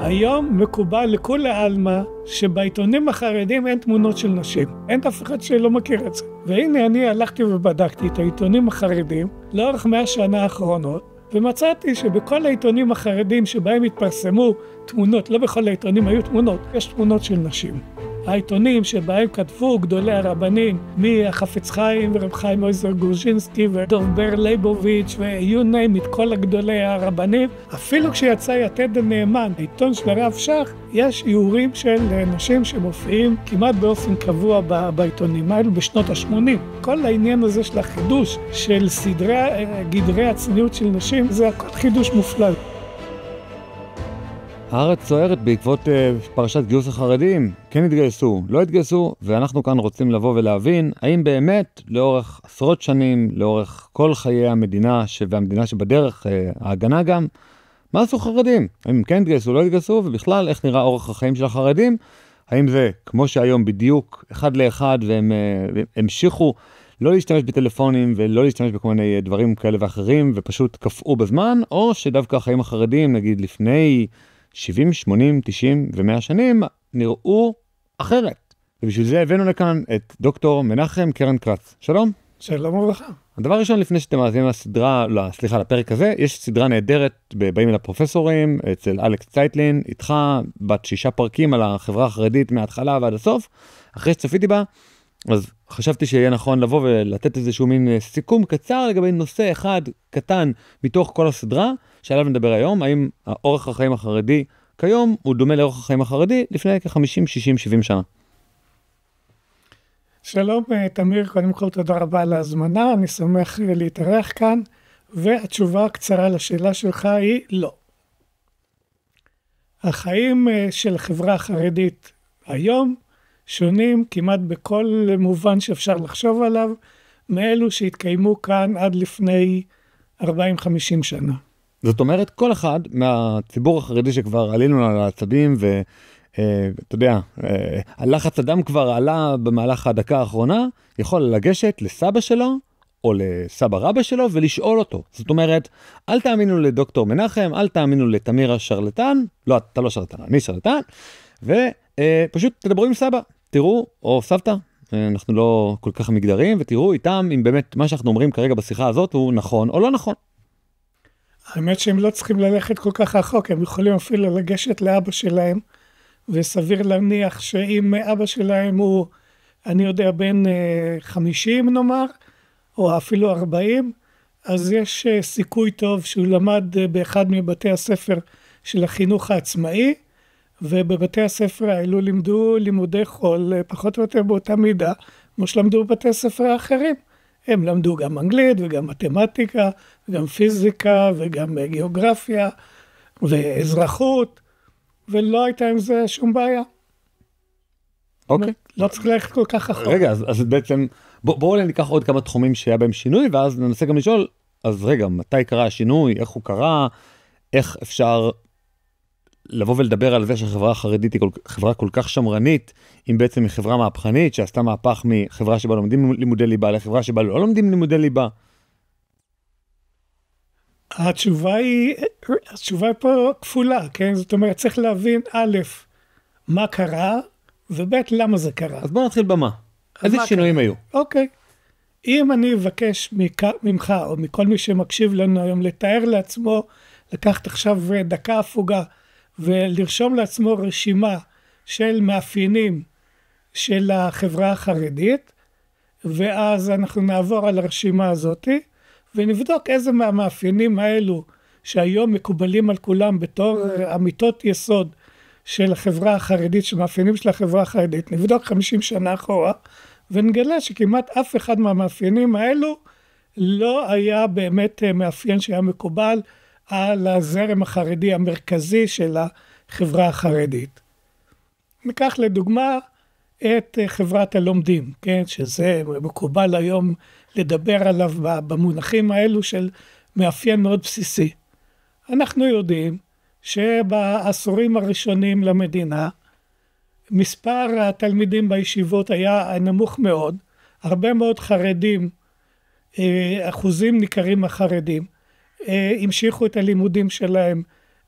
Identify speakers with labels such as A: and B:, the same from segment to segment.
A: היום מקובל לכולי עלמא שבעיתונים החרדים אין תמונות של נשים. אין אף אחד שלא מכיר את זה. והנה אני הלכתי ובדקתי את העיתונים החרדים לאורך 100 שנה האחרונות, ומצאתי שבכל העיתונים החרדים שבהם התפרסמו תמונות, לא בכל העיתונים היו תמונות, יש תמונות של נשים. העיתונים שבהם כתבו גדולי הרבנים, מהחפץ חיים ורב חיים עוזר גרוז'ינסקי ודוב בר ליבוביץ' ו-you name it, כל הגדולי הרבנים, אפילו כשיצא יתד הנאמן, העיתון של הרב שך, יש איורים של נשים שמופיעים כמעט באופן קבוע בעיתונים האלו בשנות ה-80. כל העניין הזה של החידוש של גדרי הצניעות של נשים, זה הכל חידוש מופלא.
B: הארץ סוערת בעקבות פרשת גיוס החרדים, כן התגייסו, לא התגייסו, ואנחנו כאן רוצים לבוא ולהבין האם באמת לאורך עשרות שנים, לאורך כל חיי המדינה והמדינה שבדרך, ההגנה גם, מה עשו חרדים? האם כן התגייסו, לא התגייסו, ובכלל איך נראה אורח החיים של החרדים? האם זה כמו שהיום בדיוק אחד לאחד והם המשיכו לא להשתמש בטלפונים ולא להשתמש בכל מיני דברים כאלה ואחרים ופשוט קפאו בזמן, או שדווקא החיים החרדים, נגיד לפני 70, 80, 90 ו100 שנים נראו אחרת. ובשביל זה הבאנו לכאן את דוקטור מנחם קרן קרץ. שלום.
A: שלום וברכה.
B: הדבר הראשון לפני שאתם מאזינים לפרק הזה, יש סדרה נהדרת באים אל הפרופסורים, אצל אלכס צייטלין, איתך בת 6 פרקים על החברה החרדית מההתחלה ועד הסוף. אחרי שצפיתי בה, אז חשבתי שיהיה נכון לבוא ולתת איזשהו מין סיכום קצר לגבי נושא אחד קטן מתוך כל הסדרה, שעליו נדבר היום, האם האורח החיים החרדי כיום הוא דומה לאורח החיים החרדי לפני כ-50, 60, 70 שנה.
A: שלום תמיר, קודם כל תודה רבה על ההזמנה, אני שמח להתארח כאן, והתשובה הקצרה לשאלה שלך היא לא. החיים של החברה החרדית היום שונים כמעט בכל מובן שאפשר לחשוב עליו, מאלו שהתקיימו כאן עד לפני 40-50 שנה.
B: זאת אומרת, כל אחד מהציבור החרדי שכבר עלינו על העצבים, ואתה יודע, הלחץ הדם כבר עלה במהלך הדקה האחרונה, יכול לגשת לסבא שלו, או לסבא רבא שלו, ולשאול אותו. זאת אומרת, אל תאמינו לדוקטור מנחם, אל תאמינו לתמיר השרלטן, לא, אתה לא שרלטן, אני שרלטן, ופשוט תדברו עם סבא, תראו, או סבתא, אנחנו לא כל כך מגדרים, ותראו איתם אם באמת מה שאנחנו אומרים כרגע בשיחה הזאת הוא נכון או לא נכון.
A: האמת שהם לא צריכים ללכת כל כך רחוק, הם יכולים אפילו לגשת לאבא שלהם, וסביר להניח שאם אבא שלהם הוא, אני יודע, בין 50 נאמר, או אפילו 40, אז יש סיכוי טוב שהוא למד באחד מבתי הספר של החינוך העצמאי, ובבתי הספר האלו לימדו לימודי חול פחות או יותר באותה מידה, כמו שלמדו בבתי הספר האחרים. הם למדו גם אנגלית וגם מתמטיקה, וגם פיזיקה וגם גיאוגרפיה ואזרחות, ולא הייתה עם זה שום בעיה.
B: אוקיי.
A: לא צריך ללכת כל כך אחורה.
B: רגע, אז בעצם, בואו ניקח עוד כמה תחומים שהיה בהם שינוי, ואז ננסה גם לשאול, אז רגע, מתי קרה השינוי, איך הוא קרה, איך אפשר לבוא ולדבר על זה שהחברה החרדית היא חברה כל כך שמרנית, אם בעצם היא חברה מהפכנית, שעשתה מהפך מחברה שבה לומדים לימודי ליבה, לחברה שבה לא לומדים לימודי ליבה.
A: התשובה היא פה כפולה, כן? זאת אומרת, צריך להבין א', מה קרה, וב', למה זה קרה.
B: אז בואו נתחיל במה. איזה שינויים היו?
A: אוקיי. אם אני אבקש ממך, או מכל מי שמקשיב לנו היום, לתאר לעצמו, לקחת עכשיו דקה הפוגה, ולרשום לעצמו רשימה של מאפיינים של החברה החרדית, ואז אנחנו נעבור על הרשימה הזאת, ונבדוק איזה מהמאפיינים האלו, שהיום מקובלים על כולם בתור אמיתות יסוד של החברה החרדית, שמאפיינים של החברה החרדית, נבדוק 50 שנה אחורה, ונגלה שכמעט אף אחד מהמאפיינים האלו, לא היה באמת מאפיין שהיה מקובל, על הזרם החרדי המרכזי של החברה החרדית. ניקח לדוגמה את חברת הלומדים, כן? שזה מקובל היום לדבר עליו במונחים האלו של מאפיין מאוד בסיסי. אנחנו יודעים שבעשורים הראשונים למדינה, מספר התלמידים בישיבות היה נמוך מאוד, הרבה מאוד חרדים, אחוזים ניכרים החרדים, המשיכו את הלימודים שלהם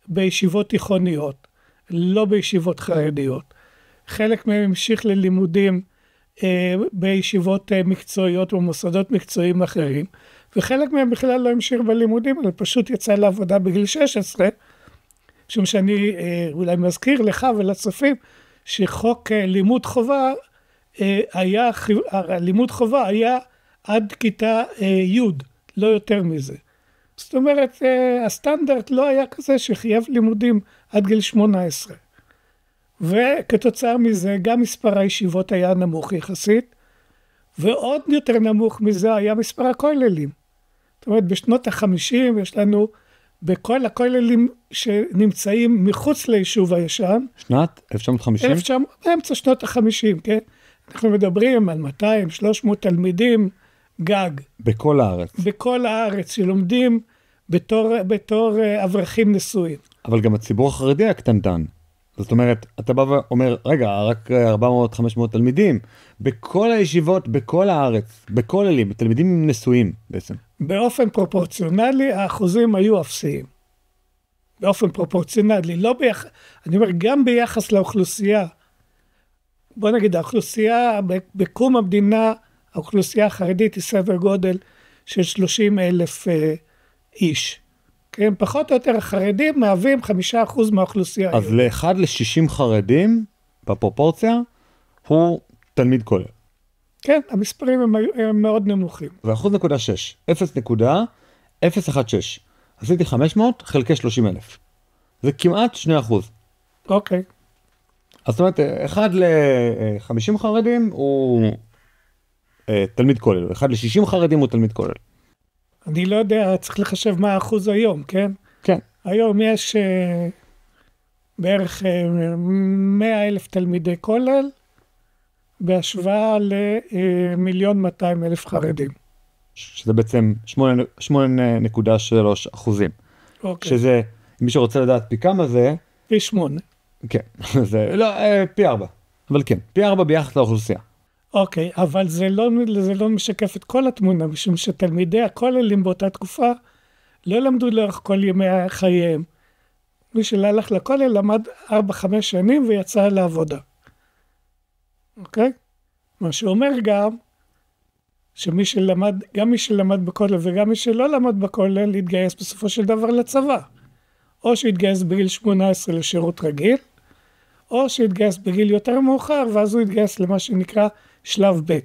A: בישיבות תיכוניות, לא בישיבות חרדיות. חלק מהם המשיך ללימודים בישיבות מקצועיות ומוסדות מקצועיים אחרים, וחלק מהם בכלל לא המשיך בלימודים, אלא פשוט יצא לעבודה בגיל 16, משום שאני אולי מזכיר לך ולצופים, שחוק לימוד חובה, לימוד חובה היה עד כיתה י', לא יותר מזה. זאת אומרת, הסטנדרט לא היה כזה שחייב לימודים עד גיל 18. וכתוצאה מזה, גם מספר הישיבות היה נמוך יחסית, ועוד יותר נמוך מזה היה מספר הכוללים. זאת אומרת, בשנות ה-50 יש לנו, בכל הכוללים שנמצאים מחוץ ליישוב הישן,
B: שנת 1950?
A: באמצע שנות ה-50, כן? אנחנו מדברים על 200-300 תלמידים גג.
B: בכל הארץ.
A: בכל הארץ, שלומדים בתור אברכים נשואים.
B: אבל גם הציבור החרדי היה קטנטן. זאת אומרת, אתה בא ואומר, רגע, רק 400-500 תלמידים, בכל הישיבות, בכל הארץ, בכל אלים, תלמידים נשואים בעצם.
A: באופן פרופורציונלי, האחוזים היו אפסיים. באופן פרופורציונלי, לא אני אומר, גם ביחס לאוכלוסייה, בוא נגיד, האוכלוסייה, בקום המדינה, האוכלוסייה החרדית היא סדר גודל של 30,000 איש. כן, פחות או יותר החרדים מהווים 5% מהאוכלוסייה.
B: אז לאחד ל-60 חרדים, בפרופורציה, הוא תלמיד כולל.
A: כן, המספרים הם מאוד נמוכים.
B: ו1.6, 0.016. עשיתי 500 חלקי 30,000. זה כמעט 2%.
A: אוקיי.
B: אז זאת אומרת, אחד ל-50 חרדים הוא תלמיד כולל, אחד ל-60 חרדים הוא תלמיד כולל.
A: אני לא יודע, צריך לחשב מה האחוז היום, כן?
B: כן.
A: היום יש בערך 100,000 תלמידי כולל, בהשוואה ל1,200,000 חרדים.
B: שזה בעצם 8.3%.
A: אוקיי.
B: שזה, מי שרוצה לדעת פי כמה זה...
A: פי 8.
B: כן, זה לא, פי 4. אבל כן, פי 4 ביחס לאוכלוסייה.
A: אוקיי, אבל זה לא משקף את כל התמונה, משום שתלמידי הכוללים באותה תקופה לא למדו לאורך כל ימי חייהם. מי שהלך לכולל למד 4-5 שנים ויצא לעבודה. אוקיי? מה שאומר גם, שמי שלמד, גם מי שלמד בכולל וגם מי שלא למד בכולל, התגייס בסופו של דבר לצבא. או שהתגייס בגיל 18 לשירות רגיל, או שהתגייס בגיל יותר מאוחר, ואז הוא התגייס למה שנקרא שלב ב'.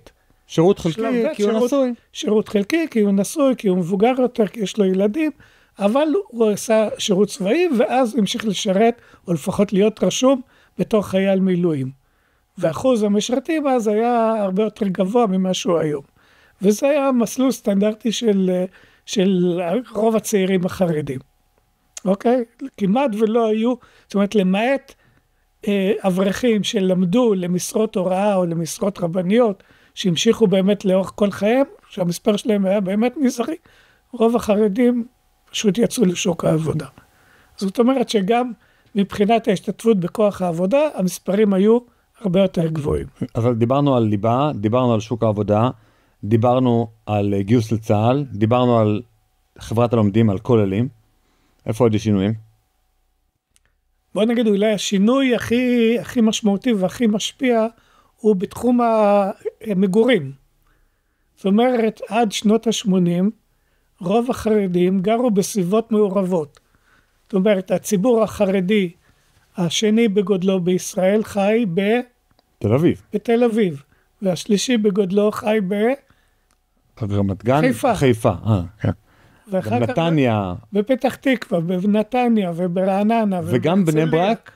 B: שירות חלקי כי הוא נשוי.
A: שירות חלקי כי הוא נשוי, כי הוא מבוגר יותר, כי יש לו ילדים, אבל הוא עשה שירות צבאי, ואז הוא המשיך לשרת, או לפחות להיות רשום בתור חייל מילואים. ואחוז המשרתים אז היה הרבה יותר גבוה ממה שהוא היום. וזה היה מסלול סטנדרטי של רוב הצעירים החרדים. אוקיי? כמעט ולא היו, זאת אומרת, למעט אברכים שלמדו למשרות הוראה או למשרות רבניות, שהמשיכו באמת לאורך כל חייהם, שהמספר שלהם היה באמת מזערי, רוב החרדים פשוט יצאו לשוק העבודה. זאת אומרת שגם מבחינת ההשתתפות בכוח העבודה, המספרים היו הרבה יותר גבוהים.
B: אבל דיברנו על ליבה, דיברנו על שוק העבודה, דיברנו על גיוס לצה"ל, דיברנו על חברת הלומדים, על כוללים. איפה עוד יש שינויים?
A: בוא נגיד, אולי השינוי הכי משמעותי והכי משפיע הוא בתחום המגורים. זאת אומרת, עד שנות ה-80, רוב החרדים גרו בסביבות מעורבות. זאת אומרת, הציבור החרדי השני בגודלו בישראל חי
B: תל אביב.
A: בתל אביב. והשלישי בגודלו חי
B: רמת גן? חיפה. כן. בנתניה.
A: בפתח תקווה, בנתניה וברעננה.
B: וגם בני ברק,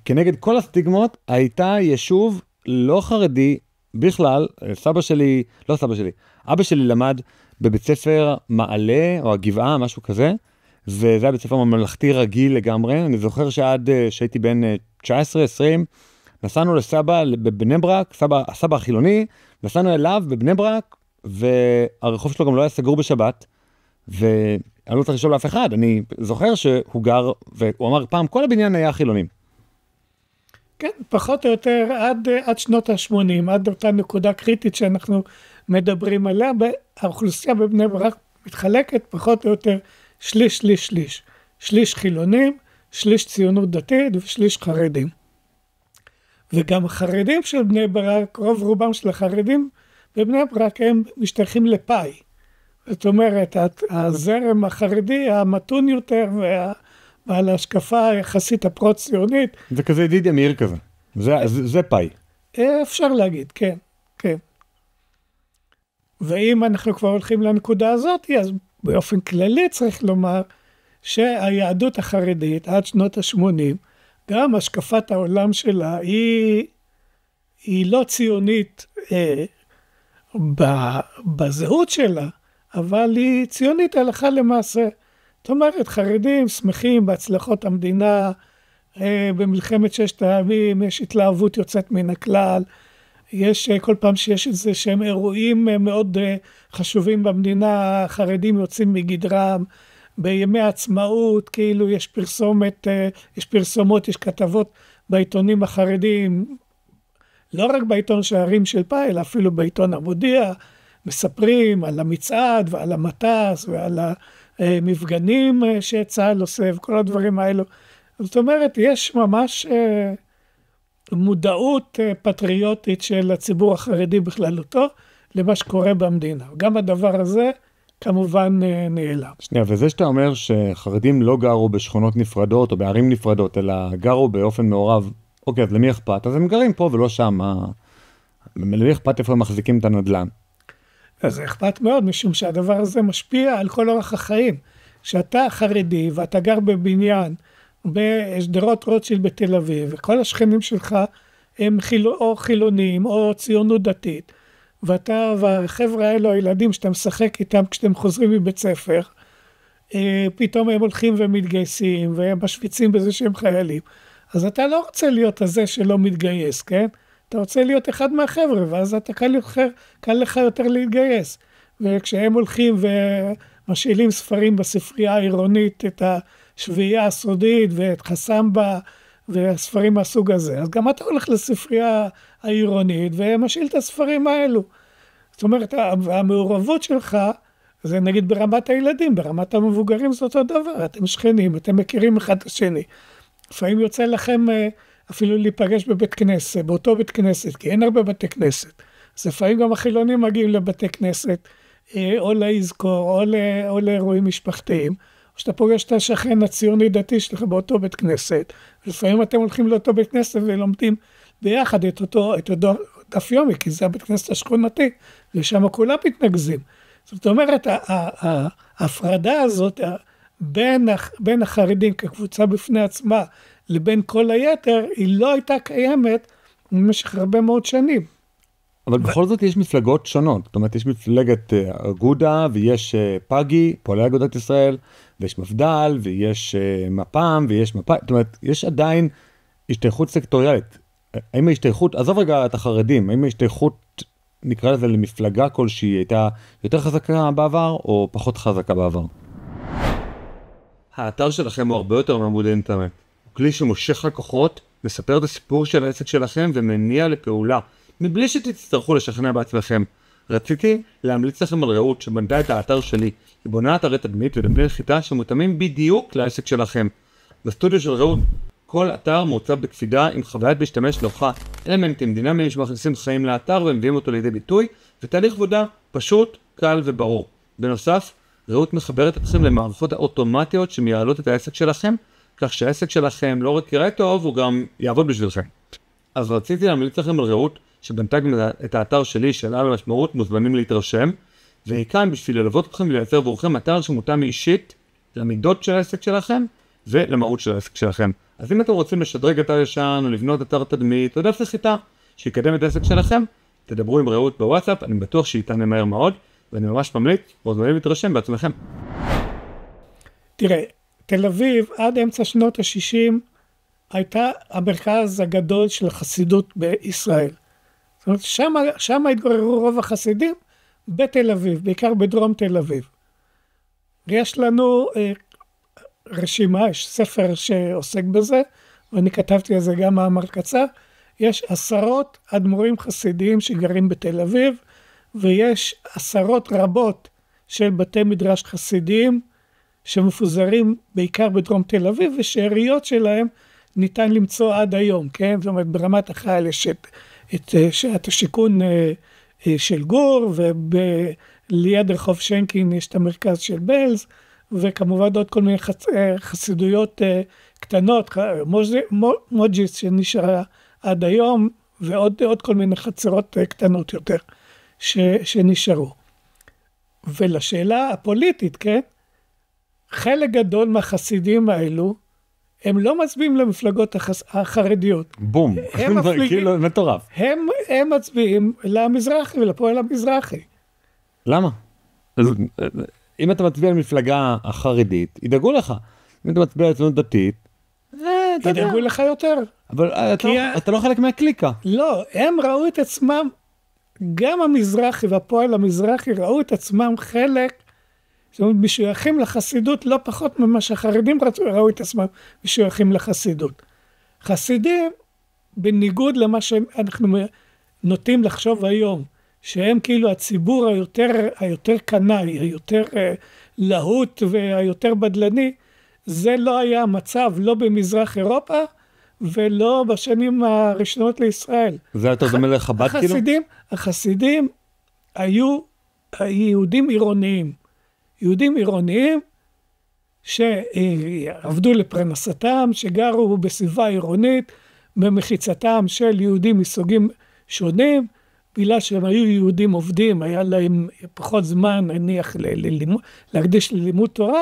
B: כנגד כל הסטיגמות, הייתה יישוב לא חרדי בכלל. אבא שלי למד בבית ספר מעלה או הגבעה, משהו כזה, וזה היה בית ספר ממלכתי רגיל לגמרי. אני זוכר שעד שהייתי בן 19-20, נסענו לסבא בבני ברק, הסבא החילוני, נסענו אליו בבני ברק, והרחוב שלו גם לא היה סגור בשבת, ואני לא צריך לשאול לאף אחד. אני זוכר שהוא גר, והוא אמר פעם, כל הבניין היה חילונים.
A: כן, פחות או יותר עד שנות ה-80, עד אותה נקודה קריטית שאנחנו מדברים עליה, האוכלוסייה בבני ברק מתחלקת פחות או יותר שליש. שליש חילונים, שליש ציונות דתית ושליש חרדים. וגם החרדים של בני ברק, רוב רובם של החרדים בבני ברק הם משתייכים לפאי. זאת אומרת, הזרם החרדי המתון יותר ועל ההשקפה היחסית הפרו-ציונית.
B: זה כזה ידידיה מאיר כזה, זה פאי.
A: אפשר להגיד, כן, כן. ואם אנחנו כבר הולכים לנקודה הזאת, אז באופן כללי צריך לומר שהיהדות החרדית עד שנות ה-80, גם השקפת העולם שלה היא לא ציונית בזהות שלה, אבל היא ציונית הלכה למעשה. זאת אומרת, חרדים שמחים בהצלחות המדינה, במלחמת ששת הימים, יש התלהבות יוצאת מן הכלל, יש כל פעם שיש איזה שהם אירועים מאוד חשובים במדינה, החרדים יוצאים מגדרם, בימי העצמאות, כאילו יש פרסומת, יש פרסומות, יש כתבות בעיתונים החרדים, לא רק בעיתון שערים של פאי, אלא אפילו בעיתון המודיע, מספרים על המצעד ועל המטס ועל המפגנים שצה"ל עושה וכל הדברים האלו. זאת אומרת, יש ממש מודעות פטריוטית של הציבור החרדי בכללותו למה שקורה במדינה. גם הדבר הזה כמובן נעלם.
B: שנייה, וזה שאתה אומר שחרדים לא גרו בשכונות נפרדות או בערים נפרדות, אלא גרו באופן מעורב, אוקיי, אז למי אכפת? אז הם גרים פה ולא שם. למי אכפת איפה הם מחזיקים את הנדל"ן?
A: אז זה אכפת מאוד, משום שהדבר הזה משפיע על כל אורח החיים. שאתה חרדי ואתה גר בבניין, בשדרות רוטשילד בתל אביב, וכל השכנים שלך הם או חילונים או ציונות דתית, ואתה והחבר'ה האלו, הילדים שאתה משחק איתם כשאתם חוזרים מבית ספר, פתאום הם הולכים ומתגייסים, והם משוויצים בזה שהם חיילים. אז אתה לא רוצה להיות הזה שלא מתגייס, כן? אתה רוצה להיות אחד מהחבר'ה, ואז אתה קל לך יותר להתגייס. וכשהם הולכים ומשאילים ספרים בספרייה העירונית, את השביעייה הסודית ואת חסמבה והספרים מהסוג הזה, אז גם אתה הולך לספרייה העירונית ומשאיל את הספרים האלו. זאת אומרת, המעורבות שלך, זה נגיד ברמת הילדים, ברמת המבוגרים זה אותו דבר, אתם שכנים, אתם מכירים אחד את השני. לפעמים יוצא לכם אפילו להיפגש בבית כנסת, באותו בית כנסת, כי אין הרבה בתי כנסת. אז לפעמים גם החילונים מגיעים לבתי כנסת, או להזכור, או לאירועים משפחתיים, או שאתה פוגש את השכן הציוני דתי שלך באותו בית כנסת, ולפעמים אתם הולכים לאותו בית כנסת ולומדים ביחד את אותו דף יומי, כי זה הבית כנסת השכונתי, ושם כולם מתנגזים. זאת אומרת, ההפרדה הזאת בין החרדים כקבוצה בפני עצמה, לבין כל היתר, היא לא הייתה קיימת במשך הרבה מאוד שנים.
B: אבל בכל זאת יש מפלגות שונות, זאת אומרת, יש מפלגת אגודה, ויש פאגי, פועלי אגודת ישראל, ויש מפד"ל, ויש מפ"ם, ויש מפ"י, זאת אומרת, יש עדיין השתייכות סקטוריאלית. האם ההשתייכות, עזוב רגע את החרדים, האם ההשתייכות, נקרא לזה למפלגה כלשהי, הייתה יותר חזקה בעבר, או פחות חזקה בעבר? האתר שלכם הוא הרבה יותר מעמוד אינטרנט. הוא כלי שמושך לקוחות, מספר את הסיפור של העסק שלכם, ומניע לפעולה. מבלי שתצטרכו לשכנע בעצמכם. רציתי להמליץ לכם על רעות שבנתה את האתר שלי. היא בונה אתרי תדמית ודמי נחיתה שמותאמים בדיוק לעסק שלכם. בסטודיו של רעות, כל אתר מעוצב בקפידה עם חוויית משתמש לאוחה אלמנטים דינמיים שמכניסים חיים לאתר ומביאים אותו לידי ביטוי, ותהליך עבודה פשוט, קל וברור. בנוסף, רעות מחברת אתכם למערכות האוטומטיות שמייעלות את העסק שלכם, כך שהעסק שלכם לא רק יראה טוב, הוא גם יעבוד בשבילכם. אז רציתי להמליץ לכם על רעות שבנתה את האתר שלי של על המשמעות, מוזמנים להתרשם, והיא כאן בשביל ללוות אתכם ולייצר עבורכם אתר שמותאם אישית למידות של העסק שלכם ולמהות של העסק שלכם. אז אם אתם רוצים לשדרג אתר ישן או לבנות אתר תדמית או דף נחיתה שיקדם את העסק שלכם, תדברו עם רעות בוואטסאפ, אני בטוח שהיא תענה מהר מאוד, ואני ממש ממליץ, מוזמנים להתרשם בעצמכם.
A: תראה, תל אביב עד אמצע שנות ה-60 הייתה המרכז הגדול של החסידות בישראל. זאת אומרת, שם התגוררו רוב החסידים בתל אביב, בעיקר בדרום תל אביב. יש לנו רשימה, יש ספר שעוסק בזה, ואני כתבתי על זה גם מאמר קצר, יש עשרות אדמו"רים חסידיים שגרים בתל אביב, ויש עשרות רבות של בתי מדרש חסידיים שמפוזרים בעיקר בדרום תל אביב, ושאריות שלהם ניתן למצוא עד היום, כן? זאת אומרת, ברמת החייל יש את השיקון של גור, וליד רחוב שנקין יש את המרכז של בלז, וכמובן עוד כל מיני חסידויות קטנות, מוג'יס שנשארה עד היום, ועוד כל מיני חצרות קטנות יותר שנשארו. ולשאלה הפוליטית, כן? חלק גדול מהחסידים האלו, הם לא מצביעים למפלגות החרדיות.
B: בום, כאילו מטורף.
A: הם מצביעים למזרחי ולפועל המזרחי.
B: למה? אם אתה מצביע למפלגה החרדית, ידאגו לך. אם אתה מצביע לציונות דתית,
A: ידאגו לך יותר.
B: אבל אתה לא חלק מהקליקה.
A: לא, הם ראו את עצמם, גם המזרחי והפועל המזרחי ראו את עצמם חלק, זאת אומרת, משויכים לחסידות לא פחות ממה שהחרדים ראו את עצמם משויכים לחסידות. חסידים, בניגוד למה שאנחנו נוטים לחשוב היום, שהם כאילו הציבור היותר קנאי, היותר להוט והיותר בדלני, זה לא היה המצב, לא במזרח אירופה, ולא בשנים הראשונות לישראל.
B: זה יותר דומה לחב"ד כאילו?
A: החסידים היו יהודים עירוניים. יהודים עירוניים שעבדו לפרנסתם, שגרו בסביבה עירונית, במחיצתם של יהודים מסוגים שונים, בגלל שהם היו יהודים עובדים, היה להם פחות זמן נניח להקדיש ללימוד תורה,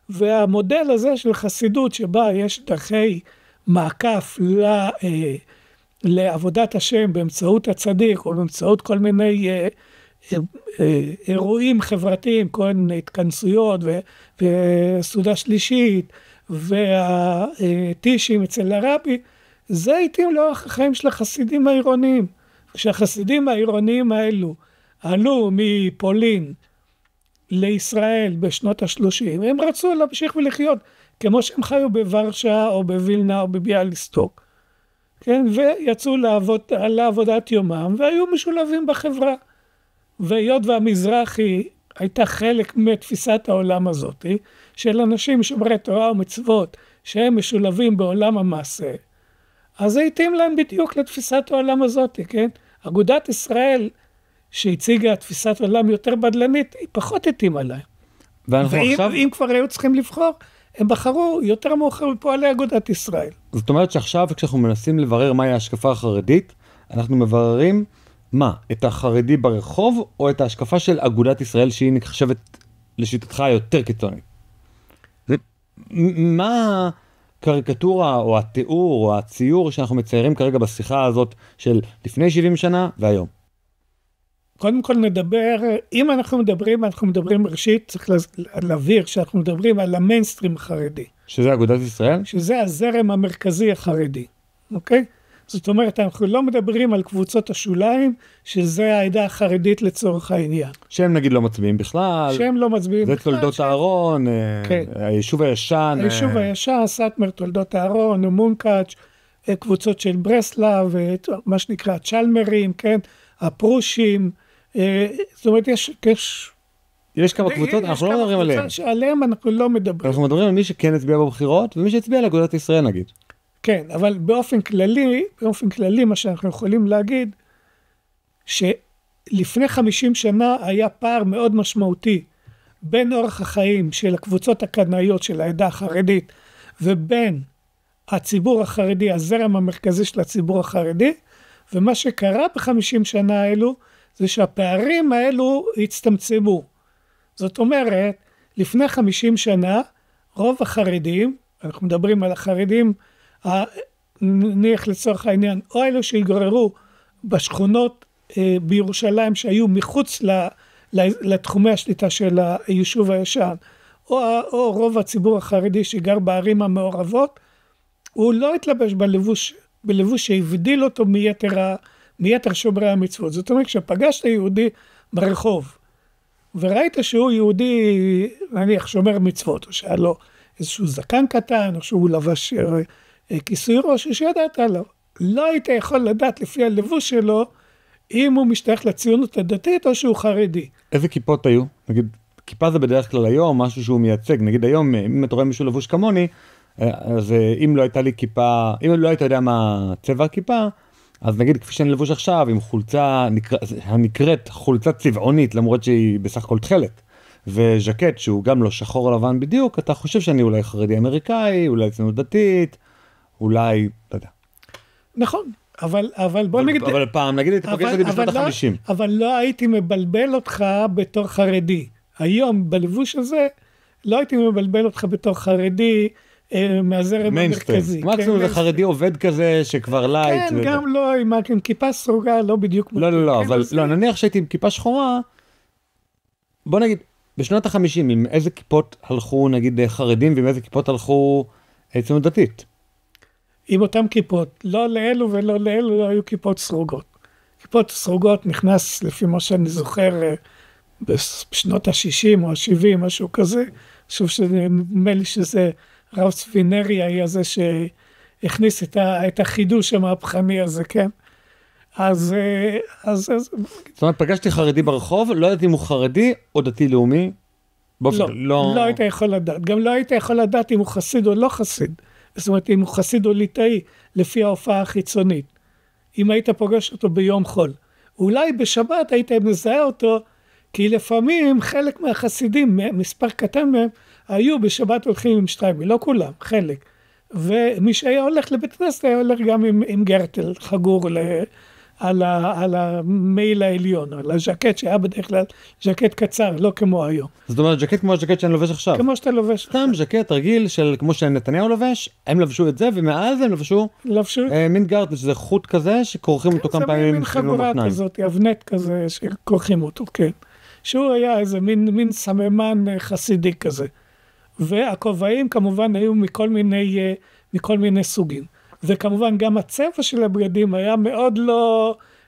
A: והמודל הזה של חסידות שבה יש דרכי מעקף לעבודת השם באמצעות הצדיק, או באמצעות כל מיני אירועים חברתיים, כל מיני התכנסויות וסעודה שלישית, והטישים אצל הרבי, זה התאים לאורך החיים של החסידים העירוניים. כשהחסידים העירוניים האלו עלו מפולין לישראל בשנות ה-30, הם רצו להמשיך ולחיות, כמו שהם חיו בוורשה או בווילנה או בביאליסטוק, כן? ויצאו לעבודת יומם, והיו משולבים בחברה. והיות והמזרחי הייתה חלק מתפיסת העולם הזאת, של אנשים שומרי תורה ומצוות, שהם משולבים בעולם המעשה, אז זה התאים להם בדיוק לתפיסת העולם הזאת, כן? אגודת ישראל, שהציגה תפיסת עולם יותר בדלנית, היא פחות התאימה להם. ואם כבר היו צריכים לבחור, הם בחרו יותר מאוחר בפועלי אגודת ישראל.
B: זאת אומרת שעכשיו, כשאנחנו מנסים לברר מהי ההשקפה החרדית, אנחנו מבררים מה? את החרדי ברחוב, או את ההשקפה של אגודת ישראל, שהיא נחשבת לשיטתך יותר קיצונית? מה הקריקטורה, או התיאור, או הציור שאנחנו מציירים כרגע בשיחה הזאת של לפני 70 שנה והיום?
A: קודם כל נדבר, אם אנחנו מדברים ראשית, צריך להבהיר שאנחנו מדברים על המיינסטרים החרדי.
B: שזה אגודת ישראל?
A: שזה הזרם המרכזי החרדי, אוקיי? זאת אומרת, אנחנו לא מדברים על קבוצות השוליים, שזה העדה החרדית לצורך העניין.
B: שהם נגיד לא מצביעים בכלל.
A: שהם לא מצביעים בכלל.
B: זה תולדות הארון,
A: כן.
B: היישוב הישן.
A: היישוב הישן, סאטמר, תולדות הארון, מונקאץ', קבוצות של ברסלב, מה שנקרא צ'למרים, כן? הפרושים, זאת אומרת,
B: יש כמה קבוצות, אנחנו לא מדברים עליהם.
A: שעליהם אנחנו לא מדברים.
B: אנחנו מדברים על מי שכן הצביע בבחירות, ומי שהצביע לאגודת ישראל נגיד.
A: כן, אבל באופן כללי מה שאנחנו יכולים להגיד, שלפני 50 שנה היה פער מאוד משמעותי, בין אורח החיים של הקבוצות הקנאיות של העדה החרדית, ובין הציבור החרדי, הזרם המרכזי של הציבור החרדי, ומה שקרה ב50 שנה האלו, זה שהפערים האלו הצטמצמו. זאת אומרת, לפני 50 שנה, רוב החרדים, אנחנו מדברים על החרדים, נניח לצורך העניין, או אלו שהתגוררו בשכונות בירושלים שהיו מחוץ לתחומי השליטה של היישוב הישן, או רוב הציבור החרדי שגר בערים המעורבות, הוא לא התלבש בלבוש שהבדיל אותו מיתר שומרי המצוות. זאת אומרת, כשפגשת יהודי ברחוב, וראית שהוא יהודי, נניח, שומר מצוות, או שהיה לו איזשהו זקן קטן, או שהוא לבש כיסוי ראש, שידעת עליו. לא היית יכול לדעת לפי הלבוש שלו, אם הוא משתייך לציונות הדתית, או שהוא חרדי.
B: איזה כיפות היו? נגיד, כיפה זה בדרך כלל היום משהו שהוא מייצג, נגיד היום, אם אתה רואה מישהו לבוש כמוני, אז אם לא הייתה לי כיפה, אם לא היית יודע מה צבע הכיפה, אז נגיד כפי שאני לבוש עכשיו, עם חולצה הנקראת חולצה צבעונית, למרות שהיא בסך הכל תכלת, וז'קט שהוא גם לא שחור לבן בדיוק, אתה חושב שאני אולי חרדי אמריקאי, אולי ציונות דתית, אולי, לא יודע.
A: נכון, אבל בוא נגיד...
B: אבל פעם, נגיד, הייתי פוגש אותי בשנות ה-50.
A: אבל לא הייתי מבלבל אותך בתור חרדי. היום, בלבוש הזה, לא הייתי מבלבל אותך בתור חרדי מהזרם המרכזי.
B: מקסימום זה חרדי עובד כזה שכבר לייט.
A: כן, גם לא, עם כיפה סרוגה, לא בדיוק.
B: לא, אבל נניח שהייתי עם כיפה שחורה, בוא נגיד, בשנות ה-50, עם איזה כיפות הלכו, נגיד, חרדים, ועם איזה כיפות הלכו ציונות דתית?
A: עם אותם כיפות. לא לאלו ולא לאלו לא היו כיפות סרוגות. כיפות סרוגות נכנס, לפי מה שאני זוכר, בשנות ה-60 או ה-70, משהו כזה. שוב שנדמה לי שזה רב ספינרי היה זה שהכניס את החידוש המהפכני הזה, כן? אז...
B: זאת אומרת, פגשתי חרדי ברחוב, לא ידעתי אם הוא חרדי או דתי לאומי.
A: לא היית יכול לדעת. גם לא היית יכול לדעת אם הוא חסיד או לא חסיד. זאת אומרת, אם הוא חסיד או ליטאי, לפי ההופעה החיצונית. אם היית פוגש אותו ביום חול. אולי בשבת היית מזהה אותו, כי לפעמים חלק מהחסידים, מספר קטן מהם, היו בשבת הולכים עם שטריימל, לא כולם, חלק. ומי שהיה הולך לבית כנסת, היה הולך גם עם גרטל חגור על המעיל העליון, על הז'קט שהיה בדרך כלל ז'קט קצר, לא כמו היום.
B: זאת אומרת, ז'קט כמו הז'קט שאני לובש עכשיו.
A: כמו שאתה לובש.
B: סתם ז'קט רגיל של כמו שנתניהו לובש, הם לבשו את זה, ומאז הם לבשו מין גרטל, שזה חוט כזה, שכורכים אותו כמה פעמים.
A: זה מין חגורה כזאת, אבנט כזה, שכורכים אותו, כן. שהוא היה איזה מין סממן חסידי כזה. והכובעים כמובן היו מכל מיני סוגים. וכמובן גם הצבע של הבגדים היה מאוד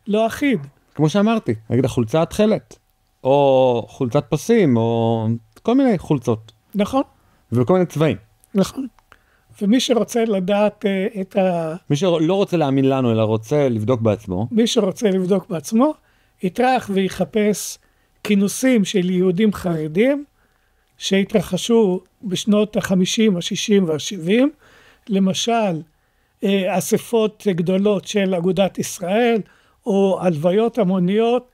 A: לא אחיד.
B: כמו שאמרתי, נגיד החולצה התכלת, או חולצת פסים, או כל מיני חולצות.
A: נכון.
B: וכל מיני צבעים.
A: נכון. ומי שרוצה לדעת
B: מי שלא רוצה להאמין לנו, אלא רוצה לבדוק בעצמו.
A: מי שרוצה לבדוק בעצמו, יטרח ויחפש כינוסים של יהודים חרדים, שהתרחשו בשנות ה-50, ה-60 וה-70, למשל, אספות גדולות של אגודת ישראל, או הלוויות המוניות,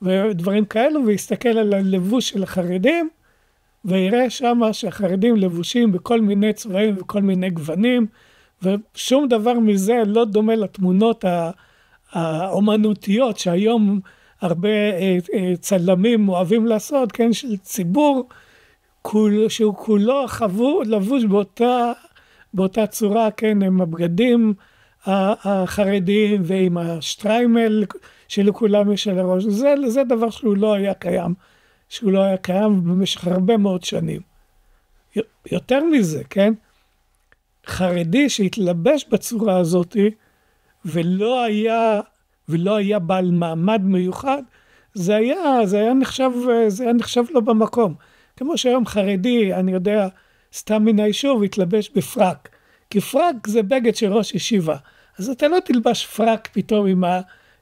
A: ודברים כאלו, ויסתכל על הלבוש של החרדים, ויראה שמה שהחרדים לבושים בכל מיני צבעים וכל מיני גוונים, ושום דבר מזה לא דומה לתמונות האומנותיות, שהיום הרבה צלמים אוהבים לעשות, כן, של ציבור, שהוא כולו לבוש באותה צורה, כן, עם הבגדים החרדיים ועם השטריימל שלכולם יש על הראש. זה דבר שהוא לא היה קיים במשך הרבה מאוד שנים. יותר מזה, כן, חרדי שהתלבש בצורה הזאת ולא היה בעל מעמד מיוחד, זה היה נחשב לו במקום. כמו שהיום חרדי, אני יודע, סתם מן היישוב, התלבש בפרק. כי פרק זה בגד של ראש ישיבה. אז אתה לא תלבש פרק פתאום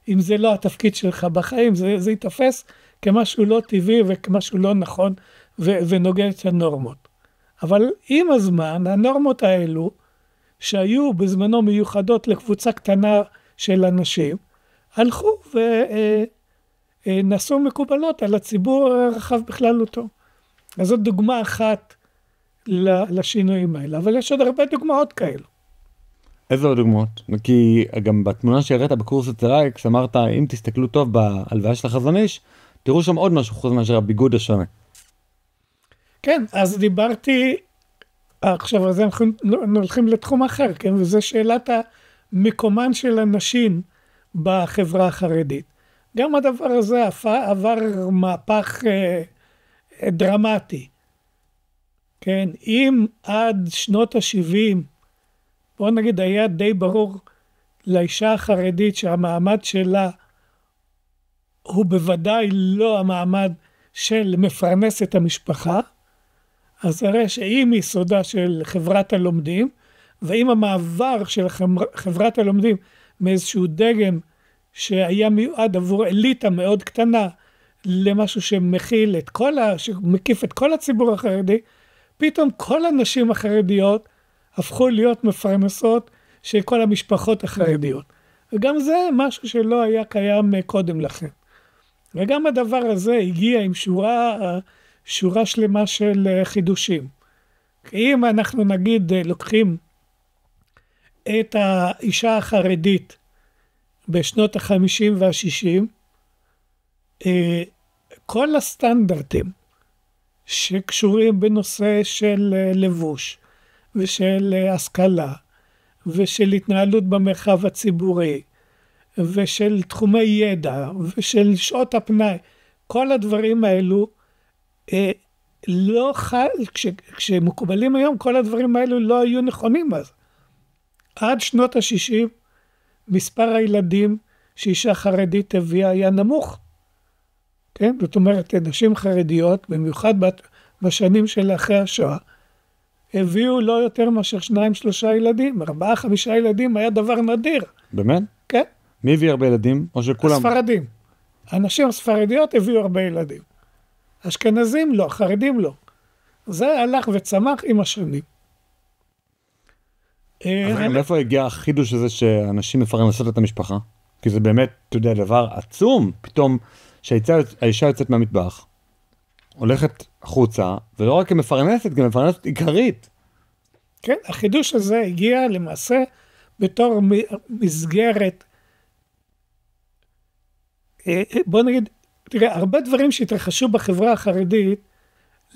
A: אם זה לא התפקיד שלך בחיים, זה יתפס כמשהו לא טבעי וכמשהו לא נכון ונוגד את הנורמות. אבל עם הזמן, הנורמות האלו, שהיו בזמנו מיוחדות לקבוצה קטנה של אנשים, הלכו ונעשו מקובלות על הציבור הרחב בכללותו. אז זאת דוגמה אחת לשינויים האלה, אבל יש עוד הרבה דוגמאות כאלו.
B: איזה עוד דוגמאות? כי גם בתמונה שהראית בקורס אצל אייקס, אמרת, אם תסתכלו טוב בהלוויה של החזון איש, תראו שם עוד משהו חוץ מאשר הביגוד השונה.
A: כן, אז דיברתי, עכשיו אז אנחנו הולכים לתחום אחר, כן? וזה שאלת המקומן של הנשים בחברה החרדית. גם הדבר הזה עבר מהפך דרמטי. כן, אם עד שנות ה-70, בוא נגיד היה די ברור לאישה החרדית שהמעמד שלה הוא בוודאי לא המעמד של מפרנס את המשפחה, אז הרי שעם יסודה של חברת הלומדים, ועם המעבר של חברת הלומדים מאיזשהו דגם שהיה מיועד עבור אליטה מאוד קטנה, למשהו שמכיל שמקיף את כל הציבור החרדי, פתאום כל הנשים החרדיות הפכו להיות מפרנסות של כל המשפחות החרדיות. וגם זה משהו שלא היה קיים קודם לכן. וגם הדבר הזה הגיע עם שורה שלמה של חידושים. אם אנחנו נגיד לוקחים את האישה החרדית בשנות ה-50 וה-60, כל הסטנדרטים שקשורים בנושא של לבוש ושל השכלה ושל התנהלות במרחב הציבורי ושל תחומי ידע ושל שעות הפנאי, כל הדברים האלו לא כשמקובלים היום, כל הדברים האלו לא היו נכונים אז. עד שנות ה-60 מספר הילדים שאישה חרדית הביאה היה נמוך. כן? זאת אומרת, נשים חרדיות, במיוחד בשנים של אחרי השואה, הביאו לא יותר מאשר 2-3 ילדים, 4-5 ילדים היה דבר נדיר.
B: באמת?
A: כן.
B: מי הביא הרבה ילדים? או שכולם?
A: הספרדים. הנשים הספרדיות הביאו הרבה ילדים. אשכנזים לא, חרדים לא. זה הלך וצמח עם השנים.
B: אז מאיפה הגיע החידוש הזה שאנשים מפרנסות את המשפחה? כי זה באמת, אתה יודע, דבר עצום. פתאום שהאישה יוצאת מהמטבח, הולכת החוצה, ולא רק כמפרנסת, גם מפרנסת עיקרית.
A: כן, החידוש הזה הגיע למעשה בתור מסגרת, בוא נגיד, תראה, הרבה דברים שהתרחשו בחברה החרדית,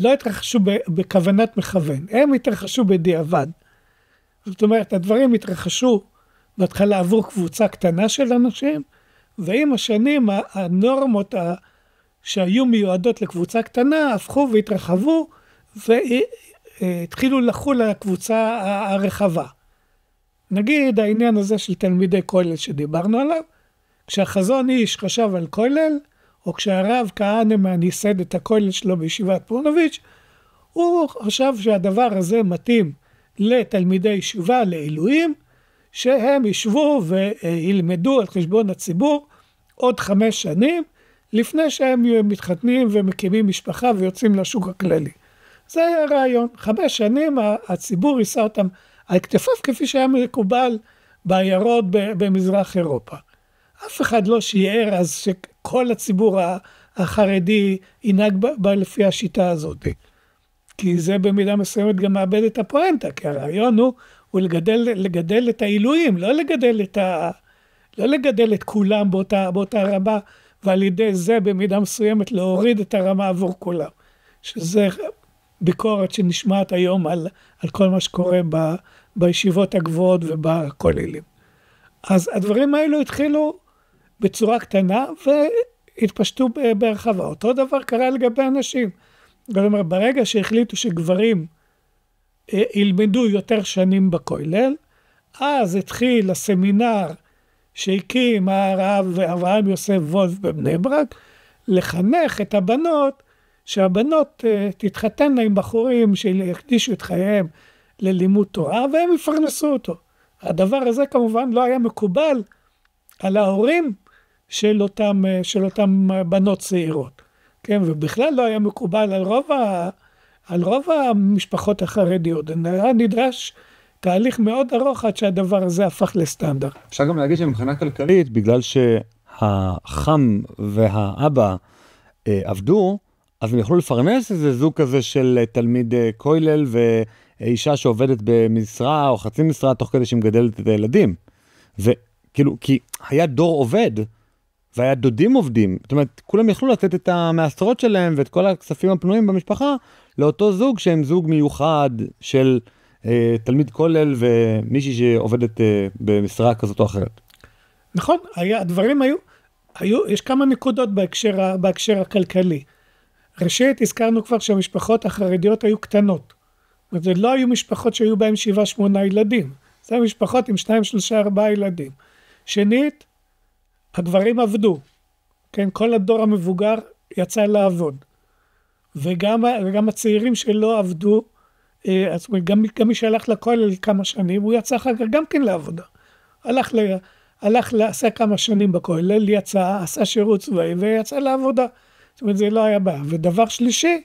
A: לא התרחשו בכוונת מכוון, הם התרחשו בדיעבד. זאת אומרת, הדברים התרחשו בהתחלה עבור קבוצה קטנה של אנשים, ועם השנים הנורמות שהיו מיועדות לקבוצה קטנה, הפכו והתרחבו, והתחילו לחול על הקבוצה הרחבה. נגיד העניין הזה של תלמידי כולל שדיברנו עליו, כשהחזון איש חשב על כולל, או כשהרב כהנמן ייסד את הכולל שלו בישיבת פונוביץ', הוא חשב שהדבר הזה מתאים לתלמידי ישיבה, לעילויים, שהם ישבו וילמדו על חשבון הציבור עוד 5 שנים, לפני שהם מתחתנים ומקימים משפחה ויוצאים לשוק הכללי. זה היה הרעיון. 5 שנים הציבור יישא אותם על כתפיו כפי שהיה מקובל בעיירות במזרח אירופה. אף אחד לא שיער אז שכל הציבור החרדי ינהג לפי השיטה הזאת. כי זה במידה מסוימת גם מאבד את הפואנטה, כי הרעיון הוא לגדל את העילויים, לא לגדל את כולם באותה רמה, ועל ידי זה במידה מסוימת להוריד את הרמה עבור כולם. שזה ביקורת שנשמעת היום על כל מה שקורה בישיבות הגבוהות ובכוללים. אז הדברים האלו התחילו בצורה קטנה והתפשטו בהרחבה. אותו דבר קרה לגבי אנשים. כלומר, ברגע שהחליטו שגברים ילמדו יותר שנים בכולל, אז התחיל הסמינר שהקים הרב אברהם יוסף וולף בבני ברק, לחנך את הבנות, שהבנות תתחתנה עם בחורים שיקדישו את חייהם ללימוד תורה, והם יפרנסו אותו. הדבר הזה כמובן לא היה מקובל על ההורים של אותם בנות צעירות. כן, ובכלל לא היה מקובל על רוב המשפחות החרדיות. היה נדרש תהליך מאוד ארוך עד שהדבר הזה הפך לסטנדרט.
B: אפשר גם להגיד שמבחינה כלכלית, בגלל שהחם והאבא עבדו, אז הם יכלו לפרנס איזה זוג כזה של תלמיד כולל ואישה שעובדת במשרה או חצי משרה תוך כדי שמגדלת את הילדים. וכאילו, כי היה דור עובד, והיה דודים עובדים, זאת אומרת, כולם יכלו לתת את המעשרות שלהם ואת כל הכספים הפנויים במשפחה לאותו זוג שהם זוג מיוחד של תלמיד כולל ומישהי שעובדת במשרה כזאת או אחרת.
A: נכון, הדברים היו, יש כמה נקודות בהקשר הכלכלי. ראשית, הזכרנו כבר שהמשפחות החרדיות היו קטנות. זה לא היו משפחות שהיו בהם 7-8 ילדים. זה משפחות עם 2, 3, 4 ילדים. שנית, הגברים עבדו. כן, כל הדור המבוגר יצא לעבוד. וגם הצעירים שלא עבדו, גם מי שהלך לכולל כמה שנים, הוא יצא אחר כך גם כן לעבודה. עשה כמה שנים בכולל, עשה שירות צבאי ויצא לעבודה. זאת אומרת, זה לא היה בעיה. ודבר שלישי,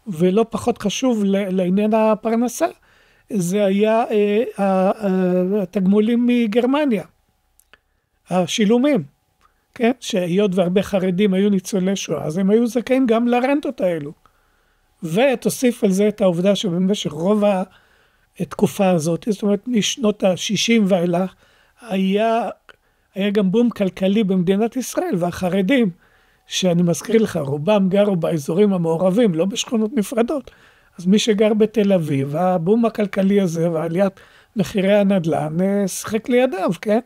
A: ולא פחות חשוב לעניין הפרנסה, זה היה התגמולים מגרמניה, השילומים, כן? שהיות והרבה חרדים היו ניצולי שואה, אז הם היו זכאים גם לרנטות האלו. ותוסיף על זה את העובדה שבמשך רוב התקופה הזאת, זאת אומרת משנות ה-60 ואילך, היה גם בום כלכלי במדינת ישראל, והחרדים, שאני מזכיר לך, רובם גרו באזורים המעורבים, לא בשכונות נפרדות, אז מי שגר בתל אביב, הבום הכלכלי הזה ועליית מחירי הנדל"ן, שחק לידיו, כן?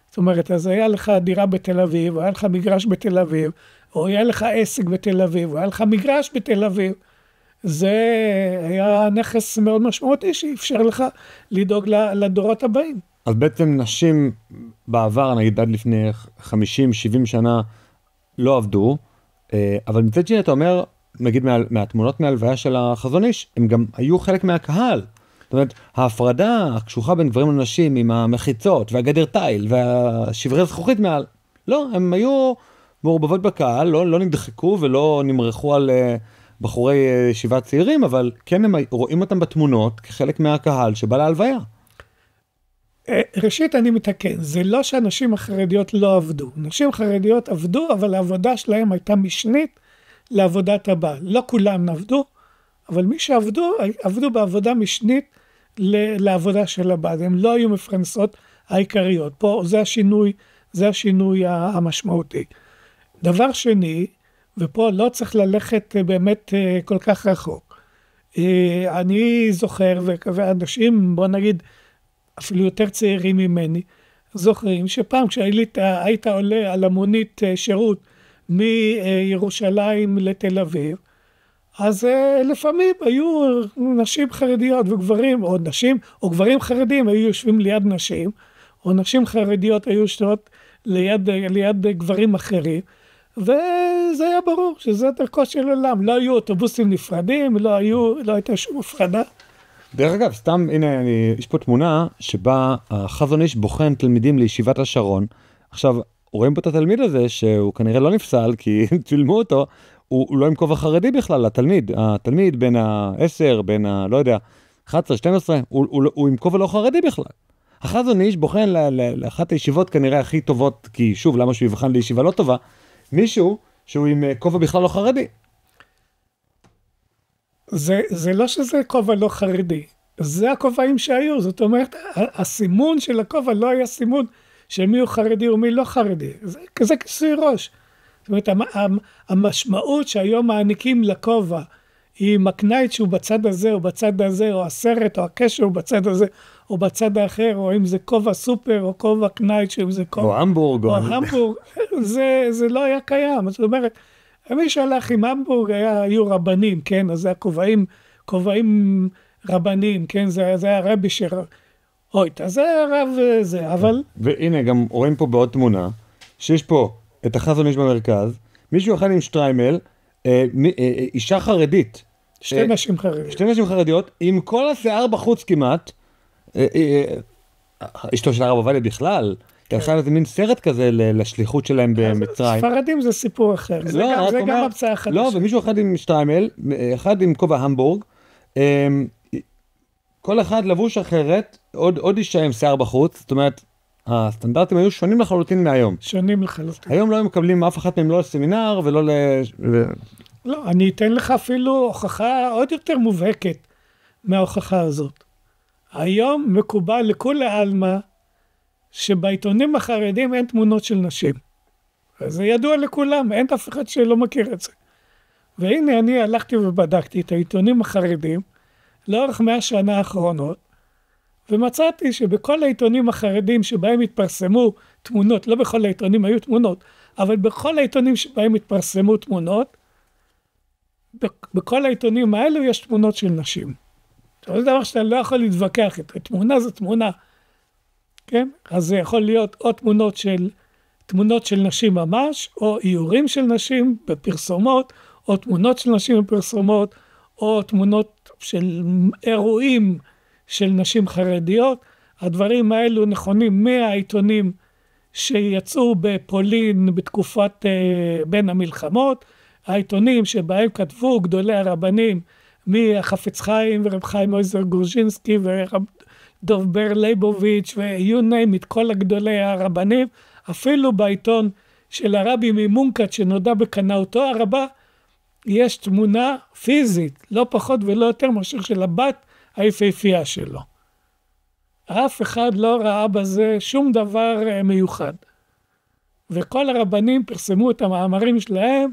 A: זאת אומרת, אז היה לך דירה בתל אביב, או היה לך מגרש בתל אביב, או היה לך עסק בתל אביב, או היה לך מגרש בתל אביב, זה היה נכס מאוד משמעותי שאפשר לך לדאוג לדורות הבאים.
B: אז בעצם נשים בעבר, נגיד עד לפני 50-70 שנה, לא עבדו, אבל מצד שני אתה אומר, נגיד מהתמונות מהלוויה של החזון איש, הם גם היו חלק מהקהל. זאת אומרת, ההפרדה הקשוחה בין גברים לנשים עם המחיצות והגדר תיל והשברי זכוכית מעל, לא, הם היו מעורבבות בקהל, לא נדחקו ולא נמרחו על בחורי ישיבה צעירים, אבל כן הם רואים אותם בתמונות כחלק מהקהל שבא להלוויה.
A: ראשית אני מתקן, זה לא שהנשים החרדיות לא עבדו. נשים חרדיות עבדו, אבל העבודה שלהם הייתה משנית לעבודת הבעל. לא כולם עבדו, אבל מי שעבדו, עבדו בעבודה משנית לעבודה של הבעל. הם לא היו מפרנסות העיקריות. פה זה השינוי המשמעותי. דבר שני, ופה לא צריך ללכת באמת כל כך רחוק. אני זוכר, ואנשים, בוא נגיד, אפילו יותר צעירים ממני, זוכרים שפעם כשהיית עולה על המונית שירות מירושלים לתל אביב, אז לפעמים היו נשים חרדיות וגברים, או נשים, או גברים חרדים היו יושבים ליד נשים, או נשים חרדיות היו יושבות ליד גברים אחרים, וזה היה ברור שזה דרכו של עולם, לא היו אוטובוסים נפרדים, לא הייתה שום הפרדה.
B: דרך אגב, סתם, הנה, יש פה תמונה שבה החזון איש בוחן תלמידים לישיבת השרון. עכשיו, רואים פה את התלמיד הזה, שהוא כנראה לא נפסל, כי צילמו אותו, הוא לא עם כובע חרדי בכלל, התלמיד בין ה-10, בין לא יודע, 11, 12, הוא עם כובע לא חרדי בכלל. החזון איש בוחן לאחת הישיבות כנראה הכי טובות, כי שוב, למה שהוא יבחן לישיבה לא טובה, מישהו שהוא עם כובע בכלל לא חרדי.
A: זה לא שזה כובע לא חרדי, זה הכובעים שהיו, זאת אומרת, הסימון של הכובע לא היה סימון של מי הוא חרדי ומי לא חרדי, זה כזה כיסוי ראש. זאת אומרת, המשמעות שהיום מעניקים לכובע, היא מקנית שהוא בצד הזה או בצד הזה, או הסרט או הקשר הוא בצד הזה או בצד האחר, או אם זה כובע סופר או כובע קנית, שאם זה כובע...
B: או המבורג.
A: או המבורג, זה לא היה קיים, זאת אומרת, מי שהלך עם המבורג היו רבנים, כן, אז זה כובעים רבנים, כן, זה היה רבי אוי, זה היה רב זה, אבל...
B: והנה, גם רואים פה בעוד תמונה, שיש פה את החזון איש במרכז, מישהו אחד עם שטריימל, אישה חרדית.
A: שתי נשים
B: חרדיות, עם כל השיער בחוץ כמעט, אשתו של הרב עובדיה בכלל, הלכה לזה מין סרט כזה לשליחות שלהם במצרים.
A: ספרדים זה סיפור אחר, זה גם המצאה חדשה.
B: לא, ומישהו אחד עם שטריימל, אחד עם כובע המבורג, כל אחד לבוש אחרת, עוד אישה עם שיער בחוץ, זאת אומרת, הסטנדרטים היו שונים לחלוטין מהיום.
A: שונים לחלוטין.
B: היום לא היו מקבלים אף אחת מהם לא לסמינר ולא
A: לא, אני אתן לך אפילו הוכחה עוד יותר מובהקת מההוכחה הזאת. היום מקובל לכולי עלמא שבעיתונים החרדים אין תמונות של נשים. זה ידוע לכולם, אין אף אחד שלא מכיר את זה. והנה אני הלכתי ובדקתי את העיתונים החרדים לאורך 100 שנה האחרונות, ומצאתי שבכל העיתונים החרדים שבהם התפרסמו תמונות, לא בכל העיתונים היו תמונות, אבל בכל העיתונים שבהם התפרסמו תמונות, בכל העיתונים האלו יש תמונות של נשים. זה דבר שאתה לא יכול להתווכח איתו, תמונה זה תמונה, כן? אז זה יכול להיות או תמונות של נשים ממש, או איורים של נשים בפרסומות, או תמונות של נשים בפרסומות, או תמונות של אירועים של נשים חרדיות. הדברים האלו נכונים מהעיתונים שיצאו בפולין בתקופת בין המלחמות, העיתונים שבהם כתבו גדולי הרבנים, מהחפץ חיים ורב חיים עוזר גורז'ינסקי ורב דוב בר ליבוביץ' ו-you name it, כל הגדולי הרבנים, אפילו בעיתון של הרבי ממונקת שנודע בקנאותו הרבה, יש תמונה פיזית, לא פחות ולא יותר מאשר של הבת היפהפייה שלו. אף אחד לא ראה בזה שום דבר מיוחד. וכל הרבנים פרסמו את המאמרים שלהם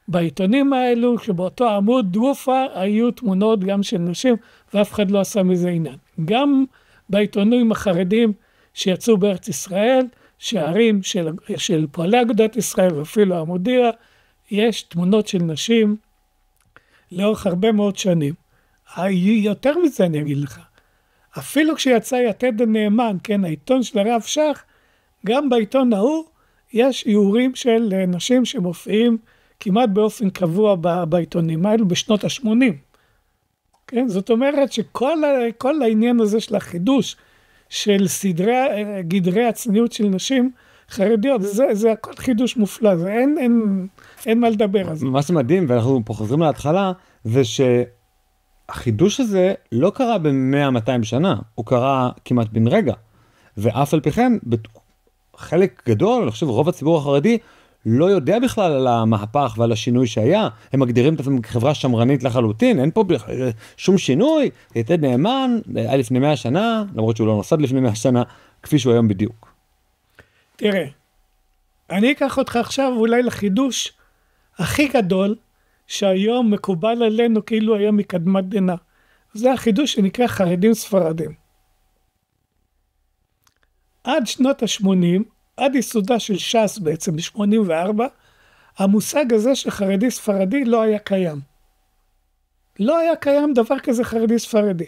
A: בעיתונים האלו, שבאותו עמוד גופה היו תמונות גם של נשים, ואף אחד לא עשה מזה עניין. גם בעיתונים החרדים שיצאו בארץ ישראל, שערים של פועלי אגודת ישראל, ואפילו המודיע, יש תמונות של נשים לאורך הרבה מאוד שנים. יותר מזה אני אגיד לך. אפילו כשיצא יתד הנאמן, כן, העיתון של הרב שך, גם בעיתון ההוא יש איורים של נשים שמופיעים כמעט באופן קבוע בעיתונים האלו בשנות ה-80. כן, זאת אומרת שכל העניין הזה של החידוש של גדרי הצניעות של נשים חרדיות, זה הכל חידוש מופלא, זה אין מה לדבר על זה.
B: מה שמדהים, ואנחנו פה חוזרים להתחלה, זה שהחידוש הזה לא קרה ב-100-200 שנה, הוא קרה כמעט בן רגע, ואף על פי כן, חלק גדול, אני חושב רוב הציבור החרדי, לא יודע בכלל על המהפך ועל השינוי שהיה, הם מגדירים את עצמם כחברה שמרנית לחלוטין, אין פה שום שינוי, יתד נאמן, היה לפני 100 שנה, למרות שהוא לא נוסד לפני 100 שנה, כפי שהוא היום בדיוק.
A: תראה, אני אקח אותך עכשיו אולי לחידוש הכי גדול, שהיום מקובל עלינו כאילו היום מקדמת דנא. זה החידוש שנקרא חרדים ספרדים. עד שנות ה-80, עד יסודה של ש"ס בעצם ב-84, המושג הזה של חרדי ספרדי לא היה קיים. לא היה קיים דבר כזה חרדי ספרדי.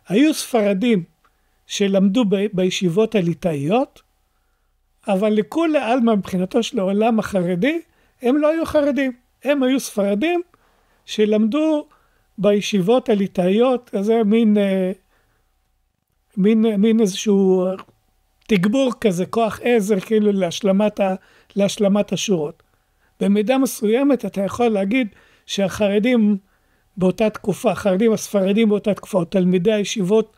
A: היו ספרדים שלמדו בישיבות הליטאיות, אבל לכולי עלמא מבחינתו של העולם החרדי, הם לא היו חרדים. הם היו ספרדים שלמדו בישיבות הליטאיות, זה מין איזשהו תגבור כזה, כוח עזר כאילו להשלמת השורות. במידה מסוימת אתה יכול להגיד שהחרדים באותה תקופה, החרדים הספרדים באותה תקופה, או תלמידי הישיבות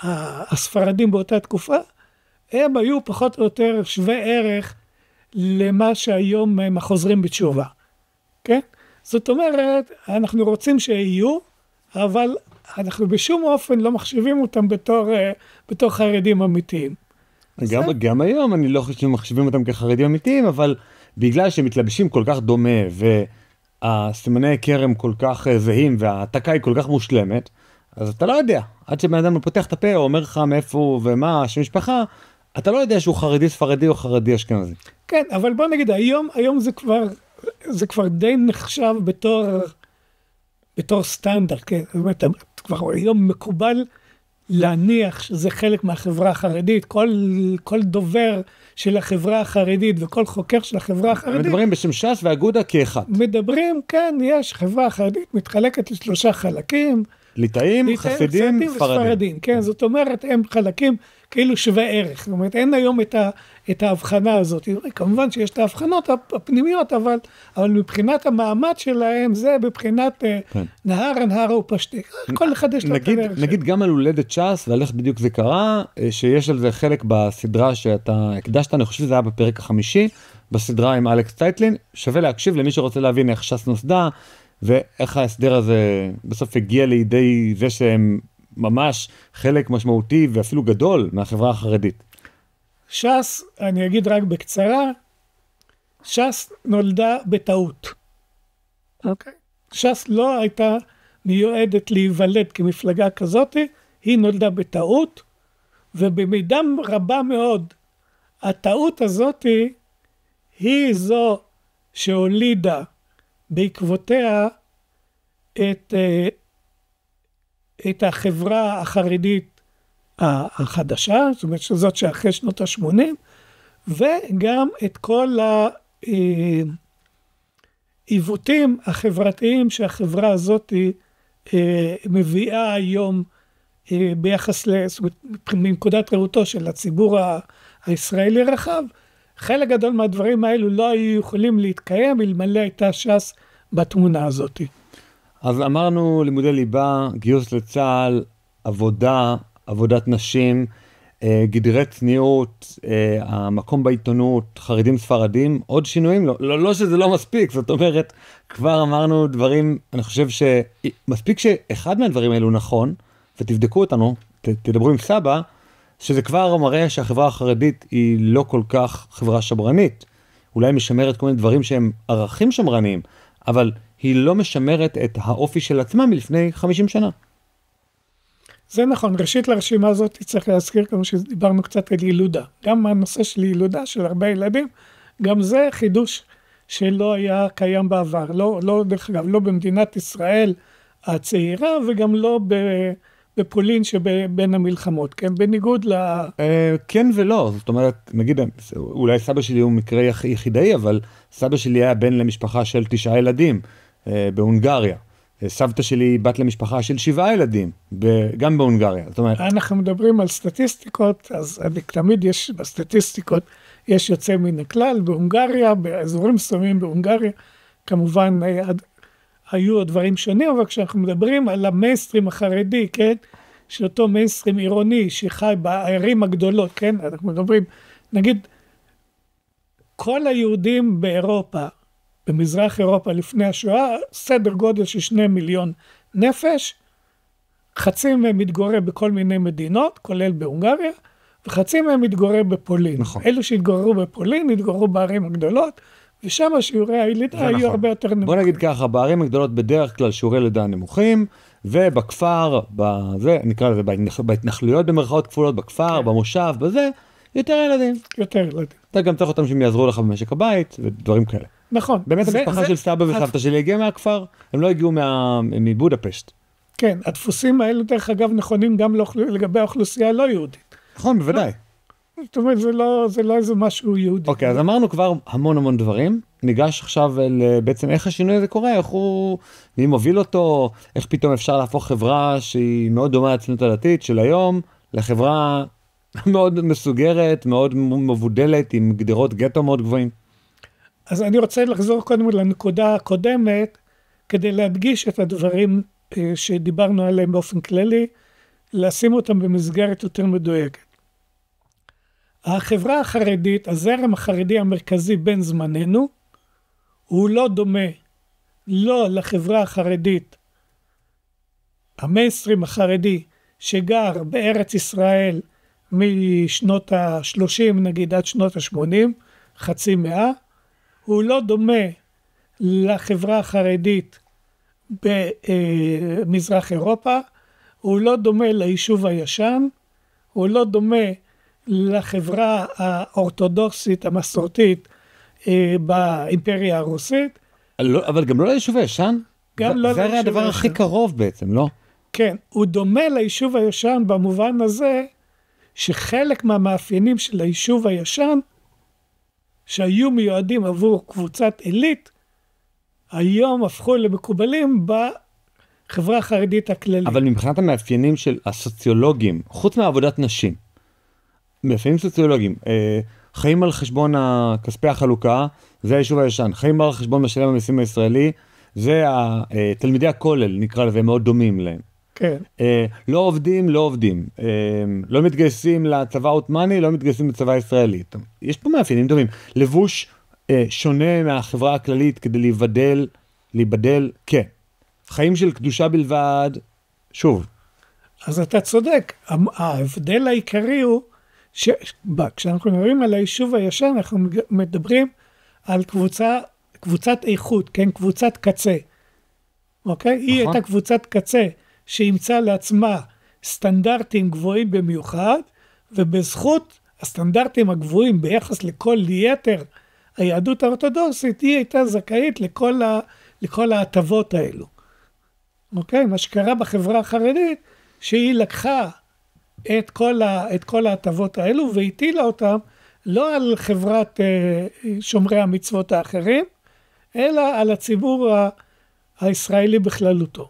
A: הספרדים באותה תקופה, הם היו פחות או יותר שווה ערך למה שהיום הם החוזרים בתשובה. כן? זאת אומרת, אנחנו רוצים שיהיו, אבל אנחנו בשום אופן לא מחשיבים אותם בתור חרדים אמיתיים.
B: גם היום אני לא חושב שמחשיבים אותם כחרדים אמיתיים, אבל בגלל שהם מתלבשים כל כך דומה, והסימני קרם כל כך זהים, והעתקה היא כל כך מושלמת, אז אתה לא יודע. עד שבן אדם פותח את הפה, או אומר לך מאיפה ומה, שמשפחה, אתה לא יודע שהוא חרדי ספרדי או חרדי אשכנזי.
A: כן, אבל בוא נגיד, היום זה כבר די נחשב בתור סטנדרט, כן? זאת אומרת, כבר היום מקובל להניח שזה חלק מהחברה החרדית, כל דובר של החברה החרדית וכל חוקר של החברה החרדית.
B: מדברים בשם ש"ס ואגודה כאחד.
A: מדברים, כן, יש חברה חרדית מתחלקת לשלושה חלקים.
B: ליטאים, חסידים, ספרדים.
A: כן, זאת אומרת, הם חלקים כאילו שווה ערך. זאת אומרת, אין היום את ההבחנה הזאת. כמובן שיש את ההבחנות הפנימיות, אבל מבחינת המעמד שלהם, זה בבחינת נהר ופשטי. כל אחד יש לו את הדרך.
B: נגיד גם על הולדת ש"ס, ועל איך בדיוק זה קרה, שיש על זה חלק בסדרה שאתה הקדשת, אני חושב שזה היה בפרק החמישי, בסדרה עם אלכס צייטלין, שווה להקשיב למי שרוצה להבין איך ש"ס נוסדה, ואיך ההסדר הזה בסוף הגיע לידי זה שהם ממש חלק משמעותי ואפילו גדול מהחברה החרדית.
A: ש"ס, אני אגיד רק בקצרה, ש"ס נולדה בטעות. אוקיי. ש"ס לא הייתה מיועדת להיוולד כמפלגה כזאת, היא נולדה בטעות, ובמידה רבה מאוד, הטעות הזאת היא זו שהולידה בעקבותיה את החברה החרדית החדשה, זאת אומרת שזאת שאחרי שנות ה-80, וגם את כל העיוותים החברתיים שהחברה הזאת מביאה היום ביחס מנקודת ראותו של הציבור הישראלי רחב. חלק גדול מהדברים האלו לא היו יכולים להתקיים אלמלא הייתה ש"ס בתמונה הזאת.
B: אז אמרנו לימודי ליבה, גיוס לצה"ל, עבודה, עבודת נשים, גדרי צניעות, המקום בעיתונות, חרדים ספרדים, עוד שינויים? לא שזה לא מספיק, זאת אומרת, כבר אמרנו דברים, אני חושב שמספיק שאחד מהדברים האלו נכון, ותבדקו אותנו, תדברו עם סבא, שזה כבר מראה שהחברה החרדית היא לא כל כך חברה שמרנית, אולי משמרת כל מיני דברים שהם ערכים שמרניים, אבל היא לא משמרת את האופי של עצמה מלפני 50 שנה.
A: זה נכון, ראשית לרשימה הזאת צריך להזכיר כמו שדיברנו קצת על ילודה. גם הנושא של ילודה של הרבה ילדים, גם זה חידוש שלא היה קיים בעבר. לא דרך אגב, לא במדינת ישראל הצעירה וגם לא בפולין שבין המלחמות, כן? בניגוד
B: כן ולא, זאת אומרת, נגיד, אולי סבא שלי הוא מקרה יחידאי, אבל סבא שלי היה בן למשפחה של 9 ילדים בהונגריה. סבתא שלי בת למשפחה של 7 ילדים, גם בהונגריה. זאת אומרת,
A: אנחנו מדברים על סטטיסטיקות, אז תמיד יש בסטטיסטיקות, יש יוצא מן הכלל, בהונגריה, באזורים מסוימים בהונגריה, כמובן היו דברים שונים, אבל כשאנחנו מדברים על המיינסטרים החרדי, כן, שאותו מיינסטרים עירוני שחי בערים הגדולות, כן, אנחנו מדברים, נגיד, כל היהודים באירופה, במזרח אירופה לפני השואה, סדר גודל של 2 מיליון נפש, חצי מהם מתגורר בכל מיני מדינות, כולל בהונגריה, וחצי מהם מתגורר בפולין.
B: נכון.
A: אלו שהתגוררו בפולין, התגוררו בערים הגדולות, ושם שיעורי הלידה היו הרבה יותר נמוכים.
B: בוא נגיד ככה, בערים הגדולות בדרך כלל שיעורי לידה נמוכים, ובכפר, נקרא לזה בהתנחלויות במרכאות כפולות, בכפר, במושב, בזה, יותר ילדים.
A: יותר ילדים.
B: אתה גם צריך אותם שהם יעזרו לך במשק הבית, ודברים כאלה.
A: נכון.
B: באמת המשפחה של סבא וסבתא שלי הגיעה מהכפר, הם לא הגיעו מבודפשט.
A: כן, הדפוסים האלו דרך אגב נכונים גם לגבי האוכלוסייה הלא יהודית.
B: נכון, בוודאי.
A: זאת אומרת, זה לא איזה משהו יהודי.
B: אוקיי, אז אמרנו כבר המון דברים, ניגש עכשיו בעצם איך השינוי הזה קורה, מי מוביל אותו, איך פתאום אפשר להפוך חברה שהיא מאוד דומה לציונות הדתית של היום, לחברה מאוד מסוגרת, מאוד מבודלת, עם גדרות גטו מאוד גבוהים.
A: אז אני רוצה לחזור קודם לנקודה הקודמת, כדי להדגיש את הדברים שדיברנו עליהם באופן כללי, לשים אותם במסגרת יותר מדויקת. החברה החרדית, הזרם החרדי המרכזי בין זמננו, הוא לא דומה, לא לחברה החרדית, המיינסטרים החרדי, שגר בארץ ישראל משנות ה-30 נגיד עד שנות ה-80, חצי מאה, הוא לא דומה לחברה החרדית במזרח אירופה, הוא לא דומה ליישוב הישן, הוא לא דומה לחברה האורתודוקסית המסורתית באימפריה הרוסית.
B: אבל גם לא ליישוב הישן?
A: גם לא
B: זה הרי הדבר הכי קרוב בעצם, לא?
A: כן, הוא דומה ליישוב הישן במובן הזה, שחלק מהמאפיינים של היישוב הישן, שהיו מיועדים עבור קבוצת עילית, היום הפכו למקובלים בחברה החרדית הכללית. אבל
B: מבחינת המאפיינים של הסוציולוגים, חוץ מעבודת נשים, מאפיינים סוציולוגיים, חיים על חשבון כספי החלוקה, זה היישוב הישן, חיים על חשבון משלם המיסים הישראלי, זה תלמידי הכולל, נקרא לזה, מאוד דומים להם.
A: כן.
B: לא עובדים, לא מתגייסים לצבא העות'מאני, לא מתגייסים לצבא הישראלי. יש פה מאפיינים דומים. לבוש שונה מהחברה הכללית כדי להיבדל, כן. חיים של קדושה בלבד, שוב.
A: אז אתה צודק. ההבדל העיקרי הוא, כשאנחנו מדברים על היישוב הישן, אנחנו מדברים על קבוצת איכות, כן? קבוצת קצה. אוקיי? היא הייתה קבוצת קצה שימצא לעצמה סטנדרטים גבוהים במיוחד, ובזכות הסטנדרטים הגבוהים ביחס לכל יתר היהדות האורתודוקסית, היא הייתה זכאית לכל ההטבות האלו. אוקיי? מה שקרה בחברה החרדית, שהיא לקחה את כל ההטבות האלו, והטילה אותם לא על חברת שומרי המצוות האחרים, אלא על הציבור הישראלי בכללותו.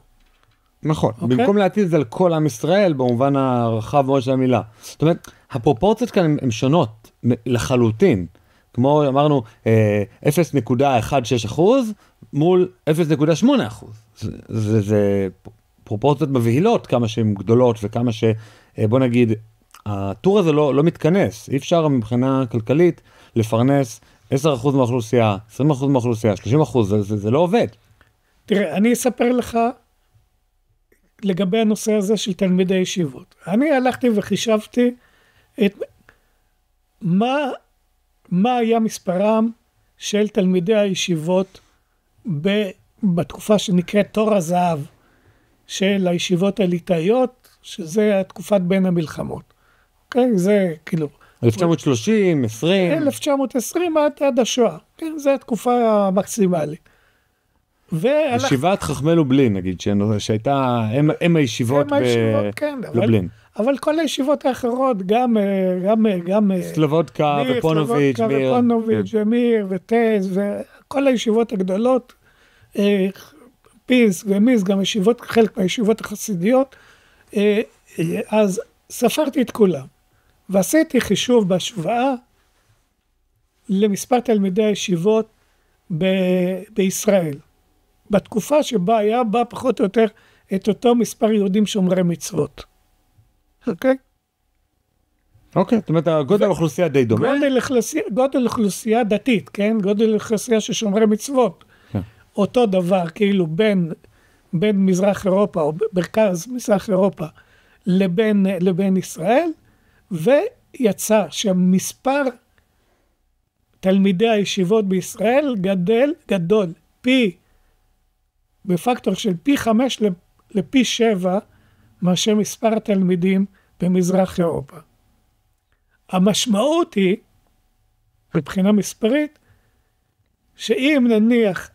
B: נכון, במקום להטיל את זה על כל עם ישראל, במובן הרחב מאוד של המילה. זאת אומרת, הפרופורציות כאן הן שונות לחלוטין. כמו אמרנו, 0.16%, מול 0.8%. זה פרופורציות מבהילות, כמה שהן גדולות וכמה בוא נגיד, הטור הזה לא מתכנס. אי אפשר מבחינה כלכלית לפרנס 10% מהאוכלוסייה, 20% מהאוכלוסייה, 30%, זה לא עובד.
A: תראה, אני אספר לך לגבי הנושא הזה של תלמידי ישיבות. אני הלכתי וחישבתי מה היה מספרם של תלמידי הישיבות בתקופה שנקראת תור הזהב של הישיבות הליטאיות, שזה התקופת בין המלחמות. אוקיי? זה כאילו...
B: 1930, 20...
A: 1920 עד השואה. כן, זו התקופה המקסימלית.
B: ישיבת חכמי לובלין, נגיד, שהייתה אם הישיבות בלובלין.
A: אבל כל הישיבות האחרות, גם
B: סלובודקה ופונוביץ'
A: ומיר וטז, וכל הישיבות הגדולות, פיס ומיס, גם חלק מהישיבות החסידיות, אז ספרתי את כולם, ועשיתי חישוב בהשוואה למספר תלמידי הישיבות בישראל. בתקופה שבה היה בה פחות או יותר את אותו מספר יהודים שומרי מצוות. אוקיי?
B: אוקיי, זאת אומרת, גודל האוכלוסייה די דומה.
A: גודל אוכלוסייה דתית, כן? גודל אוכלוסייה של שומרי מצוות. אותו דבר, כאילו בין מזרח אירופה, או מרכז מזרח אירופה, לבין ישראל, ויצא שמספר תלמידי הישיבות בישראל גדול בפקטור של פי 5 לפי 7 מאשר מספר התלמידים במזרח אירופה. המשמעות היא, מבחינה מספרית, שאם נניח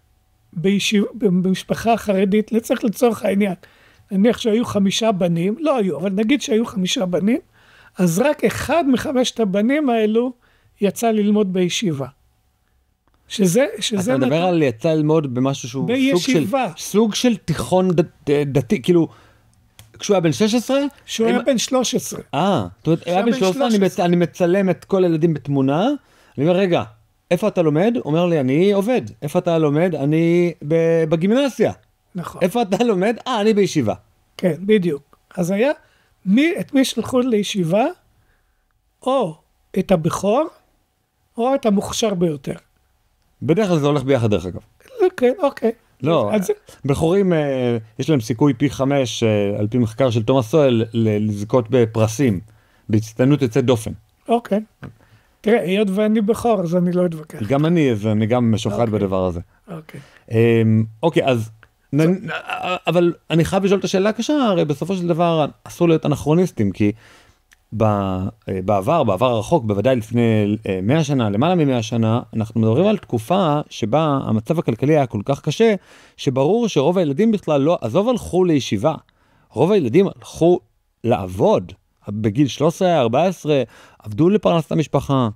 A: במשפחה חרדית, צריך לצורך העניין, נניח שהיו 5 בנים, לא היו, אבל נגיד שהיו 5 בנים, אז רק אחד מ5 הבנים האלו יצא ללמוד בישיבה.
B: אתה מדבר על יצא ללמוד במשהו שהוא סוג של תיכון דתי, כאילו, כשהוא היה בן 16?
A: כשהוא היה בן 13.
B: זאת אומרת, היה בן 13, אני מצלם את כל הילדים בתמונה, אני אומר, רגע, איפה אתה לומד? הוא אומר לי, אני עובד. איפה אתה לומד? אני בגימנסיה.
A: נכון.
B: איפה אתה לומד? אני בישיבה.
A: כן, בדיוק. אז היה, את מי שלחו לישיבה, או את הבכור, או את המוכשר ביותר.
B: בדרך כלל זה הולך ביחד דרך אגב.
A: כן, אוקיי.
B: לא, בכורים יש להם סיכוי פי 5, על פי מחקר של תומאס סואל, לזכות בפרסים, בהצטיינות יוצאת דופן.
A: אוקיי. תראה, היות ואני בכור, אז אני לא אתווכח.
B: גם אני, אז אני גם משוחד בדבר הזה.
A: אוקיי.
B: אוקיי, אז, אבל אני חייב לשאול את השאלה הקשה, הרי בסופו של דבר אסור להיות אנכרוניסטים, כי בעבר הרחוק, בוודאי לפני 100 שנה, למעלה מ100 שנה, אנחנו מדברים על תקופה שבה המצב הכלכלי היה כל כך קשה, שברור שרוב הילדים בכלל לא, עזוב הלכו לישיבה, רוב הילדים הלכו לעבוד, בגיל 13-14, עבדו לפרנסת המשפחה,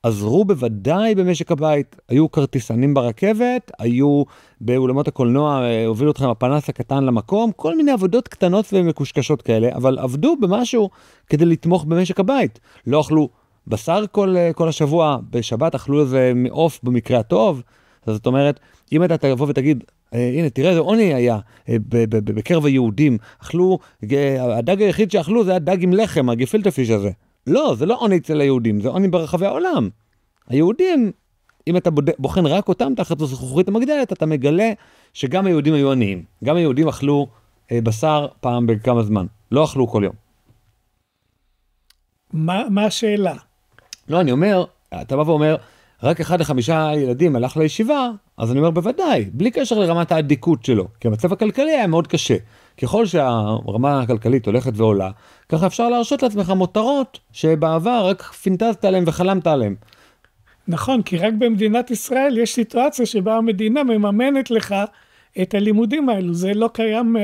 B: עזרו בוודאי במשק הבית, היו כרטיסנים ברכבת, היו באולמות הקולנוע, הובילו אתכם הפנס הקטן למקום, כל מיני עבודות קטנות ומקושקשות כאלה, אבל עבדו במשהו כדי לתמוך במשק הבית. לא אכלו בשר כל השבוע, בשבת אכלו איזה מעוף במקרה הטוב, זאת אומרת, אם אתה תבוא ותגיד, הנה תראה איזה עוני היה בקרב היהודים, אכלו, הדג היחיד שאכלו זה היה דג עם לחם, הגפילטע פיש הזה. לא, זה לא עוני אצל היהודים, זה עוני ברחבי העולם. היהודים, אם אתה בוחן רק אותם תחת הזכוכית המגדלת, אתה מגלה שגם היהודים היו עניים. גם היהודים אכלו בשר פעם בכמה זמן. לא אכלו כל יום.
A: מה השאלה?
B: לא, אני אומר, אתה בא ואומר, רק 1 ל5 ילדים הלך לישיבה, אז אני אומר בוודאי, בלי קשר לרמת העדיקות שלו, כי המצב הכלכלי היה מאוד קשה. ככל שהרמה הכלכלית הולכת ועולה, ככה אפשר להרשות לעצמך מותרות שבעבר רק פינטזת עליהם וחלמת עליהם.
A: נכון, כי רק במדינת ישראל יש סיטואציה שבה המדינה מממנת לך את הלימודים האלו. זה לא קיים,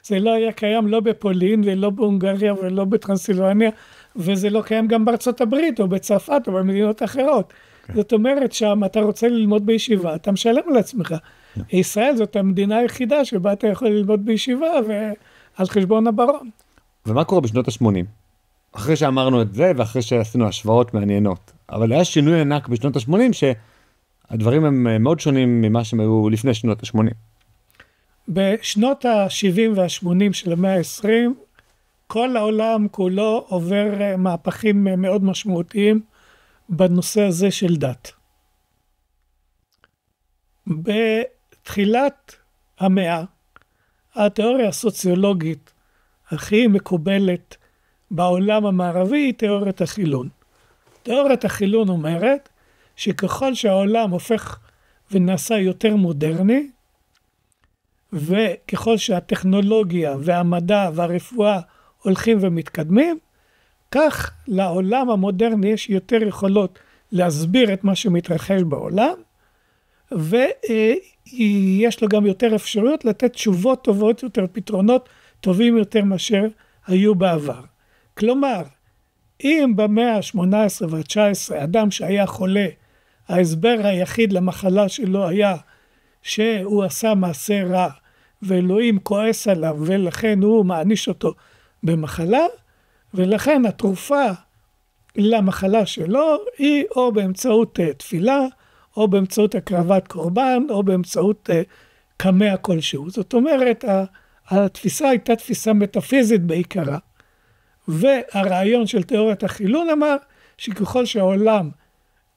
A: זה לא היה קיים לא בפולין ולא בהונגריה ולא בטרנסילבניה, וזה לא קיים גם בארצות הברית או בצרפת או במדינות אחרות. זאת אומרת שם אתה רוצה ללמוד בישיבה, אתה משלם על עצמך. ישראל זאת המדינה היחידה שבה אתה יכול ללמוד בישיבה ועל חשבון הברון.
B: ומה קורה בשנות ה-80? אחרי שאמרנו את זה ואחרי שעשינו השוואות מעניינות. אבל היה שינוי ענק בשנות ה-80 הדברים הם מאוד שונים ממה שהם היו לפני שנות ה-80.
A: בשנות ה-70 וה-80 של המאה ה-20, כל העולם כולו עובר מהפכים מאוד משמעותיים בנושא הזה של דת. בתחילת המאה, התיאוריה הסוציולוגית הכי מקובלת בעולם המערבי היא תיאוריית החילון. תיאוריית החילון אומרת שככל שהעולם הופך ונעשה יותר מודרני, וככל שהטכנולוגיה והמדע והרפואה הולכים ומתקדמים, כך לעולם המודרני יש יותר יכולות להסביר את מה שמתרחש בעולם, ויש לו גם יותר אפשרויות לתת תשובות טובות יותר, פתרונות טובים יותר מאשר היו בעבר. כלומר, אם במאה ה-18 וה-19 אדם שהיה חולה, ההסבר היחיד למחלה שלו היה שהוא עשה מעשה רע, ואלוהים כועס עליו, ולכן הוא מעניש אותו במחלה, ולכן התרופה למחלה שלו היא או באמצעות תפילה, או באמצעות הקרבת קורבן, או באמצעות קמע כלשהו. זאת אומרת, התפיסה הייתה תפיסה מטאפיזית בעיקרה, והרעיון של תיאוריית החילון אמר שככל שהעולם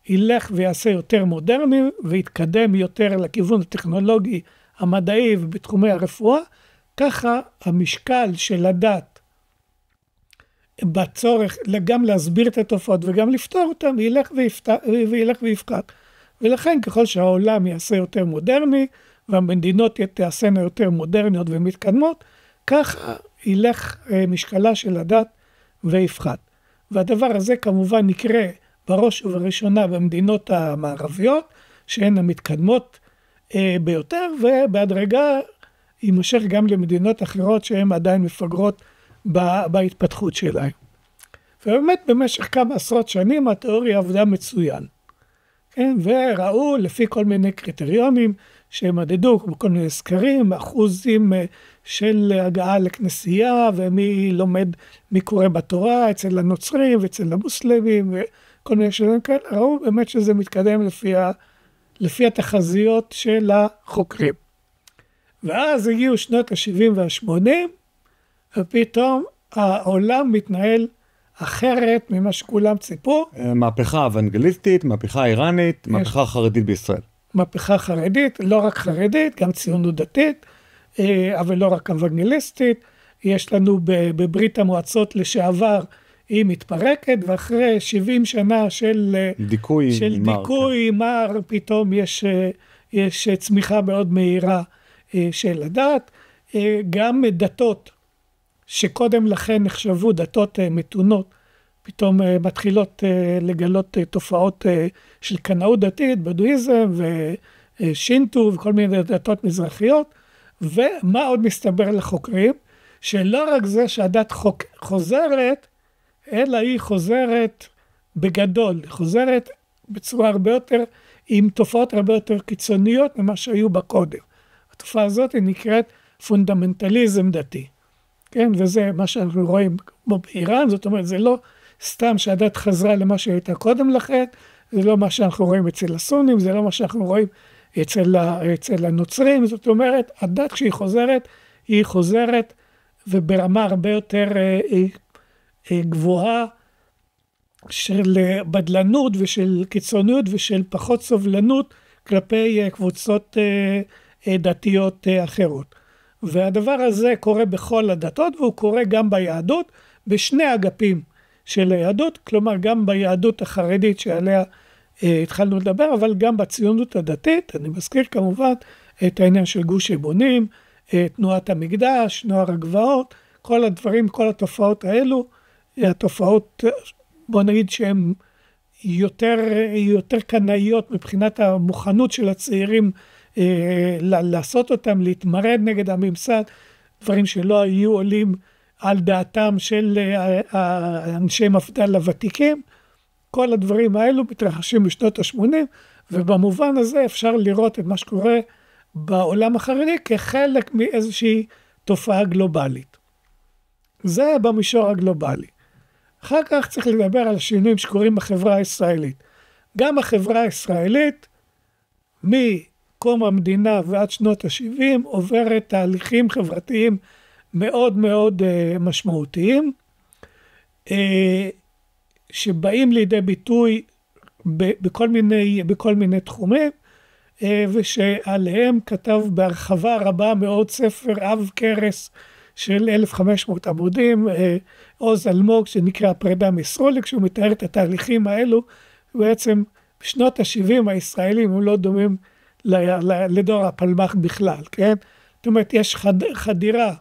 A: ילך ויעשה יותר מודרני, ויתקדם יותר לכיוון הטכנולוגי, המדעי ובתחומי הרפואה, ככה המשקל של הדת בצורך גם להסביר את התופעות וגם לפתור אותם, ילך ויפחת. ולכן ככל שהעולם יעשה יותר מודרני, והמדינות תעשינה יותר מודרניות ומתקדמות, ככה ילך משקלה של הדת ויפחת. והדבר הזה כמובן יקרה בראש ובראשונה במדינות המערביות, שהן המתקדמות ביותר, ובהדרגה יימשך גם למדינות אחרות שהן עדיין מפגרות בהתפתחות שלהן. ובאמת במשך כמה עשרות שנים התיאוריה עבדה מצוין. כן? וראו לפי כל מיני קריטריונים שהם מדדו, כל מיני סקרים, אחוזים של הגעה לכנסייה, ומי לומד, מי קורא בתורה, אצל הנוצרים ואצל המוסלמים, וכל מיני שאלות כאלה, ראו באמת שזה מתקדם לפי התחזיות של החוקרים. ואז הגיעו שנות ה-70 וה-80, ופתאום העולם מתנהל אחרת ממה שכולם ציפו.
B: מהפכה אוונגליסטית, מהפכה איראנית, מהפכה חרדית בישראל.
A: מהפכה חרדית, לא רק חרדית, גם ציונות דתית, אבל לא רק אוונגליסטית. יש לנו בברית המועצות לשעבר, היא מתפרקת, ואחרי 70 שנה של דיכוי מר, פתאום יש צמיחה מאוד מהירה של הדת. גם דתות שקודם לכן נחשבו דתות מתונות, פתאום מתחילות לגלות תופעות של קנאות דתית, בודהיזם ושינטו וכל מיני דתות מזרחיות. ומה עוד מסתבר לחוקרים? שלא רק זה שהדת חוזרת, אלא היא חוזרת בגדול, חוזרת בצורה הרבה יותר, עם תופעות הרבה יותר קיצוניות ממה שהיו בה קודם. התופעה הזאת היא נקראת פונדמנטליזם דתי. כן, וזה מה שאנחנו רואים כמו באיראן, זאת אומרת, זה לא סתם שהדת חזרה למה שהייתה קודם לכן, זה לא מה שאנחנו רואים אצל הסונים, זה לא מה שאנחנו רואים אצל הנוצרים, זאת אומרת, הדת כשהיא חוזרת, היא חוזרת וברמה הרבה יותר גבוהה של בדלנות ושל קיצוניות ושל פחות סובלנות כלפי קבוצות דתיות אחרות. והדבר הזה קורה בכל הדתות, והוא קורה גם ביהדות, בשני אגפים של היהדות, כלומר גם ביהדות החרדית שעליה התחלנו לדבר, אבל גם בציונות הדתית. אני מזכיר כמובן את העניין של גוש אמונים, תנועת המקדש, נוער הגבעות, כל הדברים, כל התופעות האלו, התופעות, בוא נגיד שהן יותר קנאיות מבחינת המוכנות של הצעירים לעשות אותם, להתמרד נגד הממסד, דברים שלא היו עולים על דעתם של אנשי מפד"ל הוותיקים. כל הדברים האלו מתרחשים בשנות ה-80, ובמובן הזה אפשר לראות את מה שקורה בעולם החרדי כחלק מאיזושהי תופעה גלובלית. זה במישור הגלובלי. אחר כך צריך לדבר על השינויים שקורים בחברה הישראלית. גם החברה הישראלית מקום המדינה ועד שנות ה-70 עוברת תהליכים חברתיים מאוד מאוד משמעותיים, שבאים לידי ביטוי בכל מיני תחומים, ושעליהם כתב בהרחבה רבה מאוד ספר עב כרס של 1500 עמודים, עוז אלמוג, שנקרא פרידה מסרולק, שהוא מתאר את התהליכים האלו. בעצם בשנות ה-70 הישראלים הם לא דומים לדור הפלמ"ח בכלל, כן? זאת אומרת, יש חדירה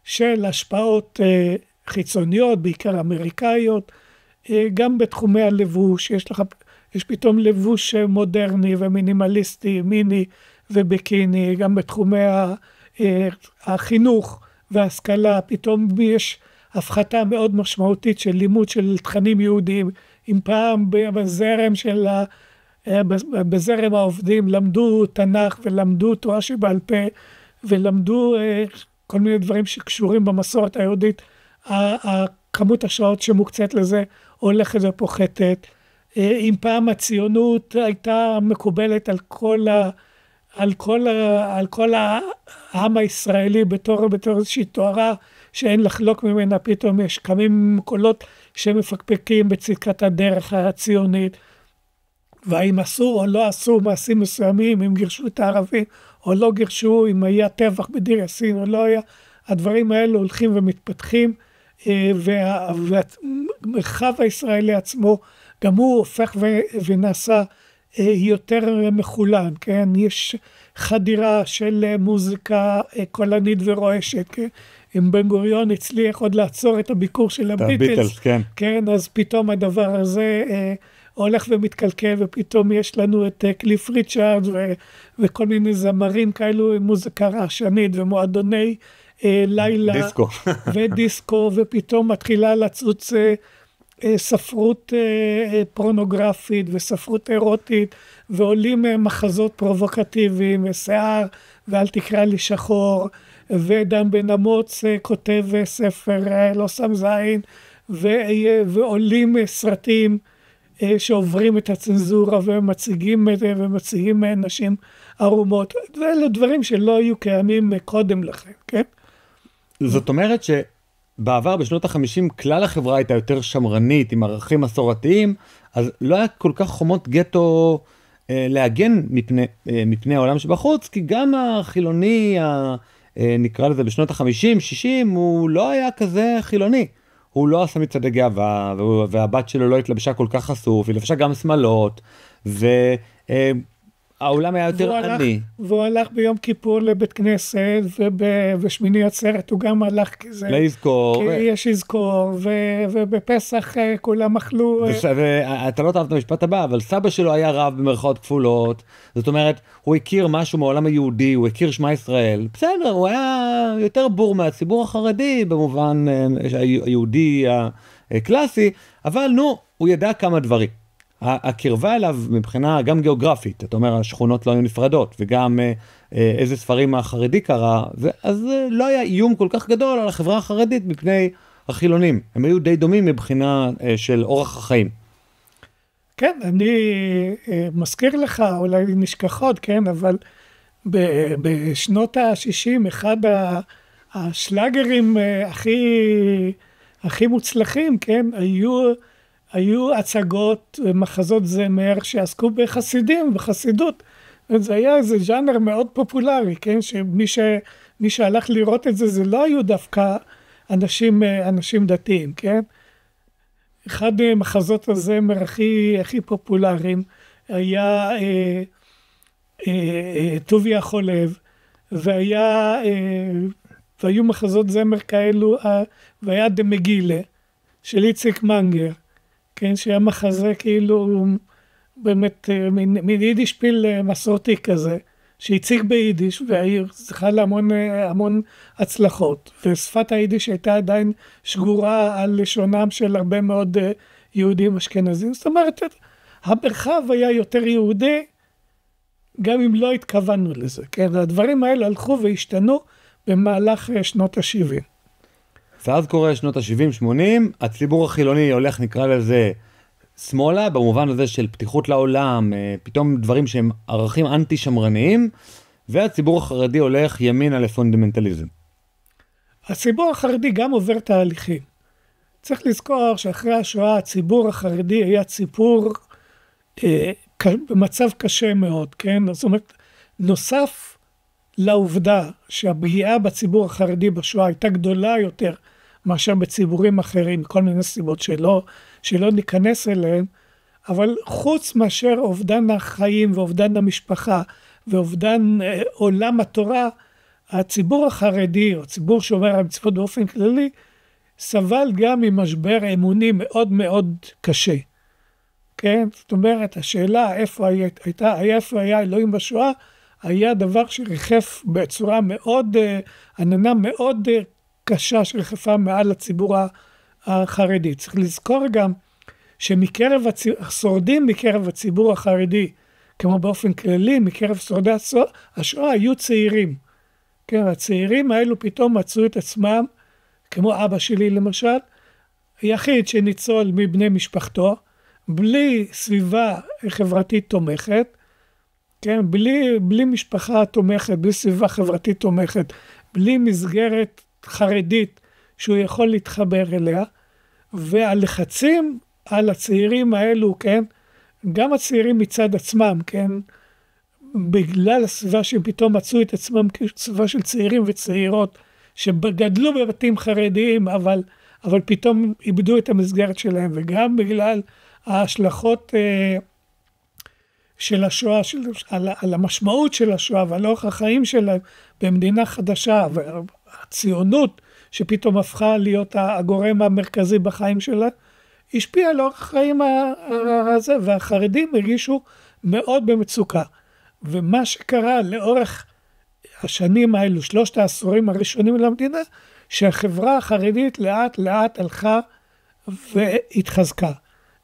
A: של השפעות חיצוניות, בעיקר אמריקאיות, גם בתחומי הלבוש, יש פתאום לבוש מודרני ומינימליסטי, מיני וביקיני, גם בתחומי החינוך וההשכלה, פתאום יש הפחתה מאוד משמעותית של לימוד של תכנים יהודיים. אם פעם בזרם העובדים למדו תנ"ך ולמדו תורה שבעל פה ולמדו כל מיני דברים שקשורים במסורת היהודית, כמות השעות שמוקצת לזה הולכת ופוחתת. אם פעם הציונות הייתה מקובלת על כל העם הישראלי בתור איזושהי תוארה שאין לחלוק ממנה, פתאום יש קמים קולות שמפקפקים בצדקת הדרך הציונית, והאם אסור או לא אסור מעשים מסוימים, אם גירשו את הערבים או לא גירשו, אם היה טבח בדיר יאסין או לא היה, הדברים האלו הולכים ומתפתחים, והמרחב הישראלי עצמו גם הוא הופך ונעשה יותר מחולן, כן? יש חדירה של מוזיקה קולנית ורועשת, כן? אם בן גוריון הצליח עוד לעצור את הביקור של הביטלס,
B: כן.
A: כן, אז פתאום הדבר הזה הולך ומתקלקל, ופתאום יש לנו את קליף ריצ'ארד וכל מיני זמרים כאלו עם מוזיקה רעשנית ומועדוני לילה
B: דיסקו.
A: ודיסקו, ופתאום מתחילה לצוץ ספרות פורנוגרפית וספרות אירוטית, ועולים מחזות פרובוקטיביים, ושיער ואל תקרא לי שחור, ודן בן אמוץ כותב ספר לא שם זין, ועולים סרטים שעוברים את הצנזורה ומציגים נשים ערומות. ואלה דברים שלא היו קיימים קודם לכן, כן?
B: זאת אומרת שבעבר בשנות ה-50 כלל החברה הייתה יותר שמרנית עם ערכים מסורתיים, אז לא היה כל כך חומות גטו להגן מפני העולם שבחוץ, כי גם החילוני, נקרא לזה בשנות ה-50, 60, הוא לא היה כזה חילוני. הוא לא עשה מצעדי גאווה, והבת שלו לא התלבשה כל כך חשוף, היא לבשה גם שמלות, העולם היה יותר עני.
A: והוא הלך ביום כיפור לבית כנסת, ובשמיני עצרת הוא גם הלך כזה.
B: לזכור.
A: כי יש לזכור, ובפסח כולם אכלו.
B: אתה לא תאהב את המשפט הבא, אבל סבא שלו היה רב במרכאות כפולות, זאת אומרת, הוא הכיר משהו מעולם היהודי, הוא הכיר שמע ישראל. בסדר, הוא היה יותר בור מהציבור החרדי, במובן היהודי הקלאסי, אבל נו, הוא ידע כמה דברים. הקרבה אליו מבחינה גם גיאוגרפית, אתה אומר, השכונות לא היו נפרדות, וגם איזה ספרים החרדי קרא, אז לא היה איום כל כך גדול על החברה החרדית מפני החילונים. הם היו די דומים מבחינה של אורח החיים.
A: כן, אני מזכיר לך, אולי נשכחות, כן, אבל בשנות ה-60, אחד השלאגרים הכי מוצלחים, כן, היו הצגות ומחזות זמר שעסקו בחסידים, בחסידות. זה היה איזה ז'אנר מאוד פופולרי, כן? שמי שהלך לראות את זה, זה לא היו דווקא אנשים דתיים, כן? אחד מחזות הזמר הכי פופולריים היה טוביה חולב, והיו מחזות זמר כאלו, והיה דמגילה של איציק מנגר, כן, שהיה מחזה כאילו באמת מין יידיש פיל מסורתי כזה, שהציג ביידיש וזכה להמון הצלחות, ושפת היידיש הייתה עדיין שגורה על לשונם של הרבה מאוד יהודים אשכנזים. זאת אומרת, המרחב היה יותר יהודי, גם אם לא התכוונו לזה, כן, הדברים האלה הלכו והשתנו במהלך שנות ה-70.
B: ואז קורה שנות ה-70-80, הציבור החילוני הולך, נקרא לזה, שמאלה במובן הזה של פתיחות לעולם, פתאום דברים שהם ערכים אנטי שמרניים, והציבור החרדי הולך ימינה לפונדמנטליזם.
A: הציבור החרדי גם עובר תהליכים. צריך לזכור שאחרי השואה הציבור החרדי היה ציבור במצב קשה מאוד, כן? זאת אומרת, נוסף לעובדה שהפגיעה בציבור החרדי בשואה הייתה גדולה יותר מאשר בציבורים אחרים, מכל מיני סיבות שלא ניכנס אליהם, אבל חוץ מאשר אובדן החיים ואובדן המשפחה ואובדן עולם התורה, הציבור החרדי, או הציבור שומר המצוות באופן כללי, סבל גם ממשבר אמוני מאוד מאוד קשה. כן? זאת אומרת, השאלה איפה היה אלוהים בשואה, היה דבר שריחף בצורה מאוד, עננה מאוד קשה שריחפה מעל הציבור החרדי. צריך לזכור גם שמקרב השורדים מקרב הציבור החרדי, כמו באופן כללי, מקרב שורדי השואה היו צעירים. כן, הצעירים האלו פתאום מצאו את עצמם, כמו אבא שלי למשל, יחיד שניצול מבני משפחתו, בלי סביבה חברתית תומכת, כן, בלי משפחה תומכת, בלי סביבה חברתית תומכת, בלי מסגרת חרדית שהוא יכול להתחבר אליה, והלחצים על הצעירים האלו, כן, גם הצעירים מצד עצמם, כן, בגלל הסביבה שהם פתאום מצאו את עצמם כסביבה של צעירים וצעירות, שגדלו בבתים חרדיים, אבל פתאום איבדו את המסגרת שלהם, וגם בגלל ההשלכות של השואה, על המשמעות של השואה ועל אורח החיים שלהם במדינה חדשה, והציונות שפתאום הפכה להיות הגורם המרכזי בחיים שלה, השפיע על אורח החיים הזה, והחרדים הרגישו מאוד במצוקה. ומה שקרה לאורך השנים האלו, 3 העשורים הראשונים למדינה, שהחברה החרדית לאט לאט הלכה והתחזקה.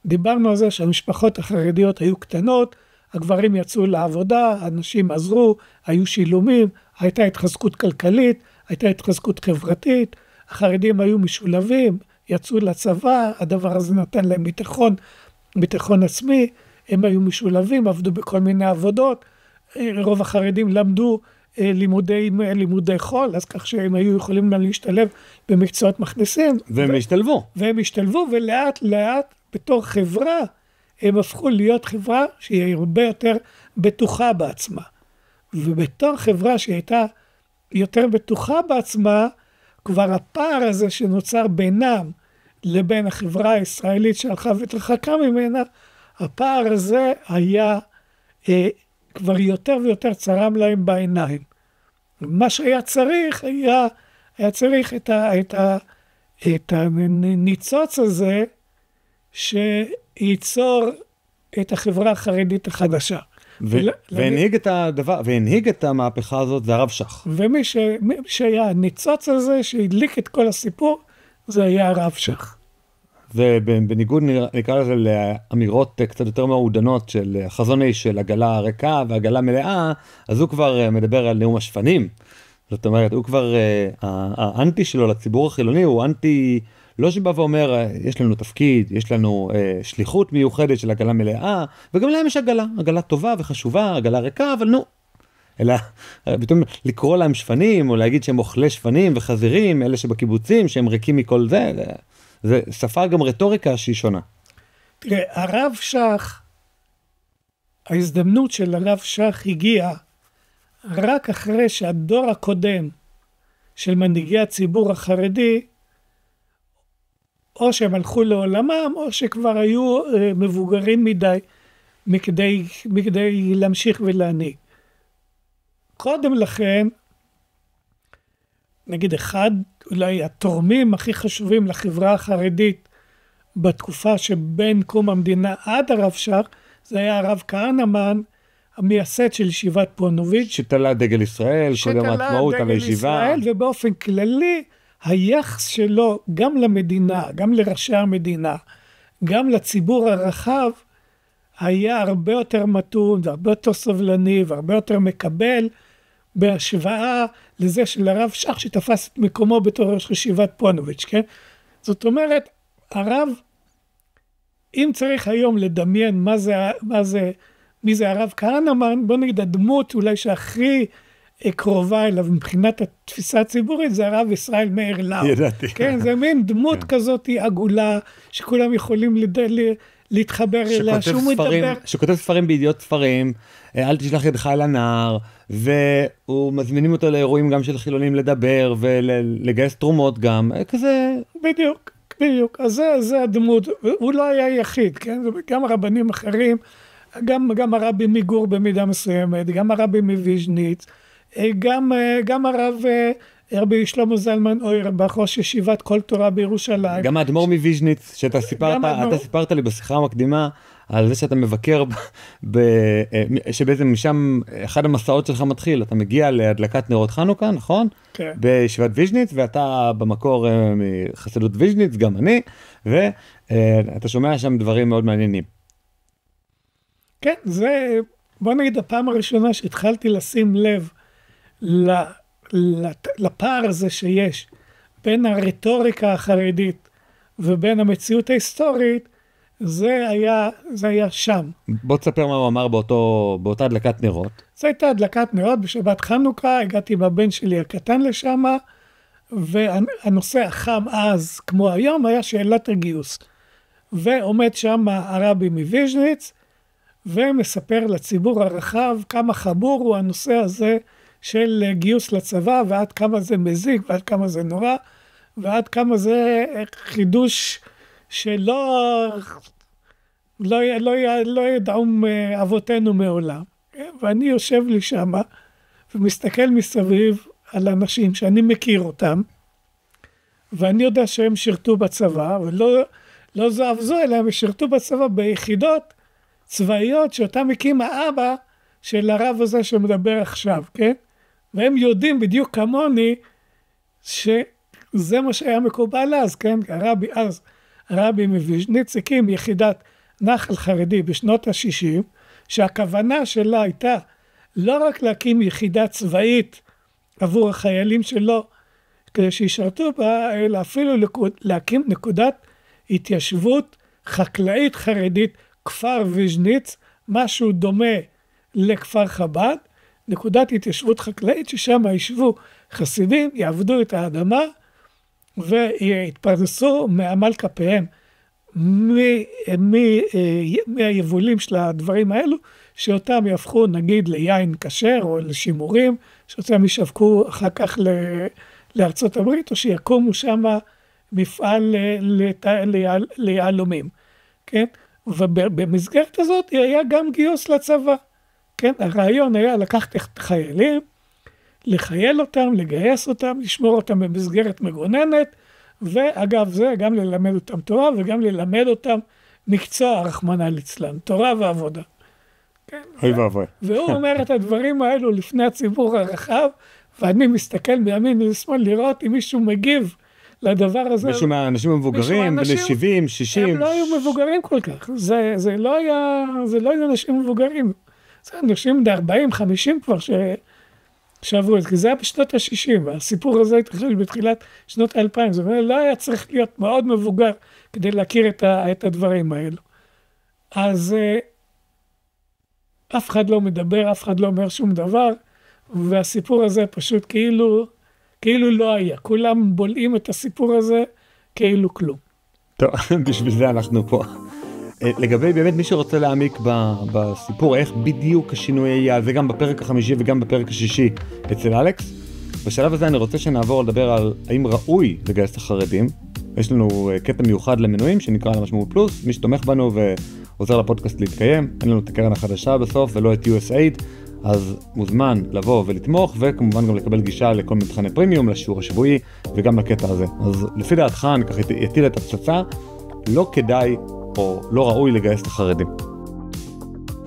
A: דיברנו על זה שהמשפחות החרדיות היו קטנות, הגברים יצאו לעבודה, אנשים עזרו, היו שילומים, הייתה התחזקות כלכלית, הייתה התחזקות חברתית, החרדים היו משולבים, יצאו לצבא, הדבר הזה נתן להם ביטחון עצמי, הם היו משולבים, עבדו בכל מיני עבודות, רוב החרדים למדו לימודי חול, אז כך שהם היו יכולים להשתלב במקצועות מכניסים. והם השתלבו, ולאט לאט בתור חברה, הם הפכו להיות חברה שהיא הרבה יותר בטוחה בעצמה. ובתור חברה שהייתה יותר בטוחה בעצמה, כבר הפער הזה שנוצר בינם לבין החברה הישראלית שהלכה והתרחקה ממנה, הפער הזה היה כבר יותר ויותר צרם להם בעיניים. מה שהיה צריך, היה צריך את הניצוץ הזה, שייצור את החברה החרדית החדשה.
B: והנהיג את הדבר, והנהיג את המהפכה הזאת, זה הרב שך.
A: ומי שהיה הניצוץ הזה, שהדליק את כל הסיפור, זה היה הרב שך.
B: ובניגוד נקרא לזה לאמירות קצת יותר מעודנות של חזון איש של עגלה ריקה ועגלה מלאה, אז הוא כבר מדבר על נאום השפנים. זאת אומרת, הוא כבר, האנטי שלו לציבור החילוני הוא אנטי, לא שבא ואומר, יש לנו תפקיד, יש לנו שליחות מיוחדת של עגלה מלאה, וגם להם יש עגלה טובה וחשובה, עגלה ריקה, אבל נו. אלא, פתאום לקרוא להם שפנים, או להגיד שהם אוכלי שפנים וחזירים, אלה שבקיבוצים, שהם ריקים מכל זה, זה שפה גם רטוריקה שהיא שונה.
A: תראה, הרב שך, ההזדמנות של הרב שך הגיעה רק אחרי שהדור הקודם של מנהיגי הציבור החרדי, או שהם הלכו לעולמם, או שכבר היו מבוגרים מדי, מכדי להמשיך ולהנהיג. קודם לכן, נגיד אחד, אולי התורמים הכי חשובים לחברה החרדית, בתקופה שבין קום המדינה עד הרב שך, זה היה הרב כהנמן, המייסד של ישיבת פונוביץ'.
B: שתלה דגל ישראל, כל יום העצמאות על הישיבה.
A: ובאופן כללי, היחס שלו גם למדינה, גם לראשי המדינה, גם לציבור הרחב, היה הרבה יותר מתון, והרבה יותר סובלני, והרבה יותר מקבל, בהשוואה לזה של הרב שך שתפס את מקומו בתור ראש ישיבת פונוביץ', כן? זאת אומרת, הרב אם צריך היום לדמיין מי זה הרב כהנמן, בוא נגיד הדמות אולי שהכי קרובה אליו מבחינת התפיסה הציבורית, זה הרב ישראל מאיר לאו.
B: ידעתי.
A: כן, זה מין דמות כזאת עגולה, שכולם יכולים להתחבר אליה, שהוא מדבר.
B: שכותב ספרים בידיעות ספרים, אל תשלח ידך אל הנער, והוא מזמינים אותו לאירועים גם של חילונים לדבר, ולגייס תרומות גם, כזה.
A: בדיוק. אז זה הדמות, הוא לא היה יחיד, כן? גם הרבנים אחרים, גם הרבי מגור במידה מסוימת, גם הרבי מוויז'ניץ, גם רבי שלמה זלמן אוירבך, ראש ישיבת כל תורה בירושלים.
B: גם האדמו"ר מוויז'ניץ, שאתה סיפרת לי בשיחה המקדימה, על זה שאתה מבקר, שבעצם משם אחד המסעות שלך מתחיל, אתה מגיע להדלקת נרות חנוכה, נכון?
A: כן.
B: בישיבת ויז'ניץ, ואתה במקור מחסידות ויז'ניץ, גם אני, ואתה שומע שם דברים מאוד מעניינים.
A: כן, זה, בוא נגיד, הפעם הראשונה שהתחלתי לשים לב לפער הזה שיש בין הרטוריקה החרדית ובין המציאות ההיסטורית, זה היה שם.
B: בוא תספר מה הוא אמר באותה הדלקת נרות.
A: זו הייתה הדלקת נרות בשבת חנוכה, הגעתי עם הבן שלי הקטן לשם, והנושא החם אז, כמו היום, היה שאלת הגיוס. ועומד שם הרבי מוויז'ניץ, ומספר לציבור הרחב כמה חמור הוא הנושא הזה של גיוס לצבא, ועד כמה זה מזיק, ועד כמה זה נורא, ועד כמה זה חידוש שלא לא ידעו אבותינו מעולם. ואני יושב לי שם, ומסתכל מסביב על אנשים שאני מכיר אותם, ואני יודע שהם שירתו בצבא, ולא זו אף זו, אלא הם שירתו בצבא ביחידות צבאיות שאותם הקים האבא של הרב הזה שמדבר עכשיו, כן? והם יודעים בדיוק כמוני שזה מה שהיה מקובל אז, כן? הרבי מוויז'ניץ הקים יחידת נחל חרדי בשנות ה-60, שהכוונה שלה הייתה לא רק להקים יחידה צבאית עבור החיילים שלו, כדי שישרתו בה, אלא אפילו להקים נקודת התיישבות חקלאית חרדית, כפר ויז'ניץ, משהו דומה לכפר חב"ד, נקודת התיישבות חקלאית ששם ישבו חסידים, יעבדו את האדמה ויתפרנסו מעמל כפיהם מהיבולים של הדברים האלו, שאותם יהפכו נגיד ליין כשר או לשימורים, שאותם ישווקו אחר כך לארצות הברית, או שיקומו שם מפעל ליהלומים, כן? ובמסגרת הזאת היה גם גיוס לצבא, כן? הרעיון היה לקחת את החיילים, לחייל אותם, לגייס אותם, לשמור אותם במסגרת מגוננת, ואגב זה גם ללמד אותם תורה, וגם ללמד אותם מקצוע רחמנא ליצלן, תורה ועבודה. כן? והוא אומר את הדברים האלו לפני הציבור הרחב, ואני מסתכל בימין ולשמאל לראות אם מישהו מגיב לדבר הזה.
B: מישהו מהאנשים המבוגרים, בני 70, 60.
A: הם לא היו מבוגרים כל כך, זה לא היו אנשים מבוגרים, זה אנשים ב-40, 50 כבר שעברו את זה, כי זה היה בשנות ה-60, הסיפור הזה התחיל בתחילת שנות ה-2000, זאת אומרת, לא היה צריך להיות מאוד מבוגר כדי להכיר את הדברים האלו. אז אף אחד לא מדבר, אף אחד לא אומר שום דבר, והסיפור הזה פשוט כאילו לא היה. כולם בולעים את הסיפור הזה כאילו כלום.
B: טוב, בשביל זה אנחנו פה. לגבי באמת מי שרוצה להעמיק בסיפור, איך בדיוק השינוי היה, זה גם בפרק החמישי וגם בפרק השישי אצל אלכס. בשלב הזה אני רוצה שנעבור לדבר על האם ראוי לגייס את החרדים. יש לנו קטע מיוחד למנויים שנקרא למשמעות פלוס, מי שתומך בנו ועוזר לפודקאסט להתקיים, אין לנו את הקרן החדשה בסוף ולא את USAID, אז מוזמן לבוא ולתמוך, וכמובן גם לקבל גישה לכל מבחני פרימיום, לשיעור השבועי וגם לקטע הזה. אז לפי דעתך אני ככה יטיל את הפצצה, לא כדאי או לא ראוי לגייס את החרדים.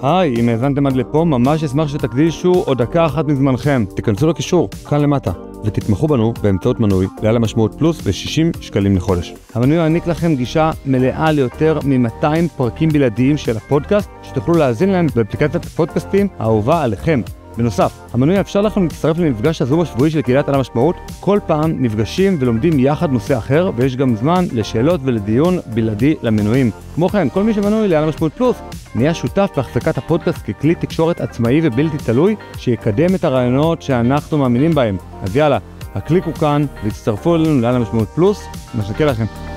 B: היי, אם האזנתם עד לפה, ממש אשמח שתקדישו עוד דקה אחת מזמנכם. תיכנסו לקישור, כאן למטה, ותתמכו בנו באמצעות מנוי לעל המשמעות פלוס ב-60 שקלים לחודש. המנוי יעניק לכם גישה מלאה ליותר מ-200 פרקים בלעדיים של הפודקאסט, שתוכלו להאזין להם באפליקציית הפודקאסטים האהובה עליכם. בנוסף, המנוי יאפשר לכם להצטרף למפגש הזום השבועי של קהילת על המשמעות. כל פעם נפגשים ולומדים יחד נושא אחר, ויש גם זמן לשאלות ולדיון בלעדי למנויים. כמו כן, כל מי שמנוי לעל המשמעות פלוס נהיה שותף בהחזקת הפודקאסט ככלי תקשורת עצמאי ובלתי תלוי שיקדם את הרעיונות שאנחנו מאמינים בהם. אז יאללה, הקליקו כאן והצטרפו אלינו לעל המשמעות פלוס. מחכה לכם.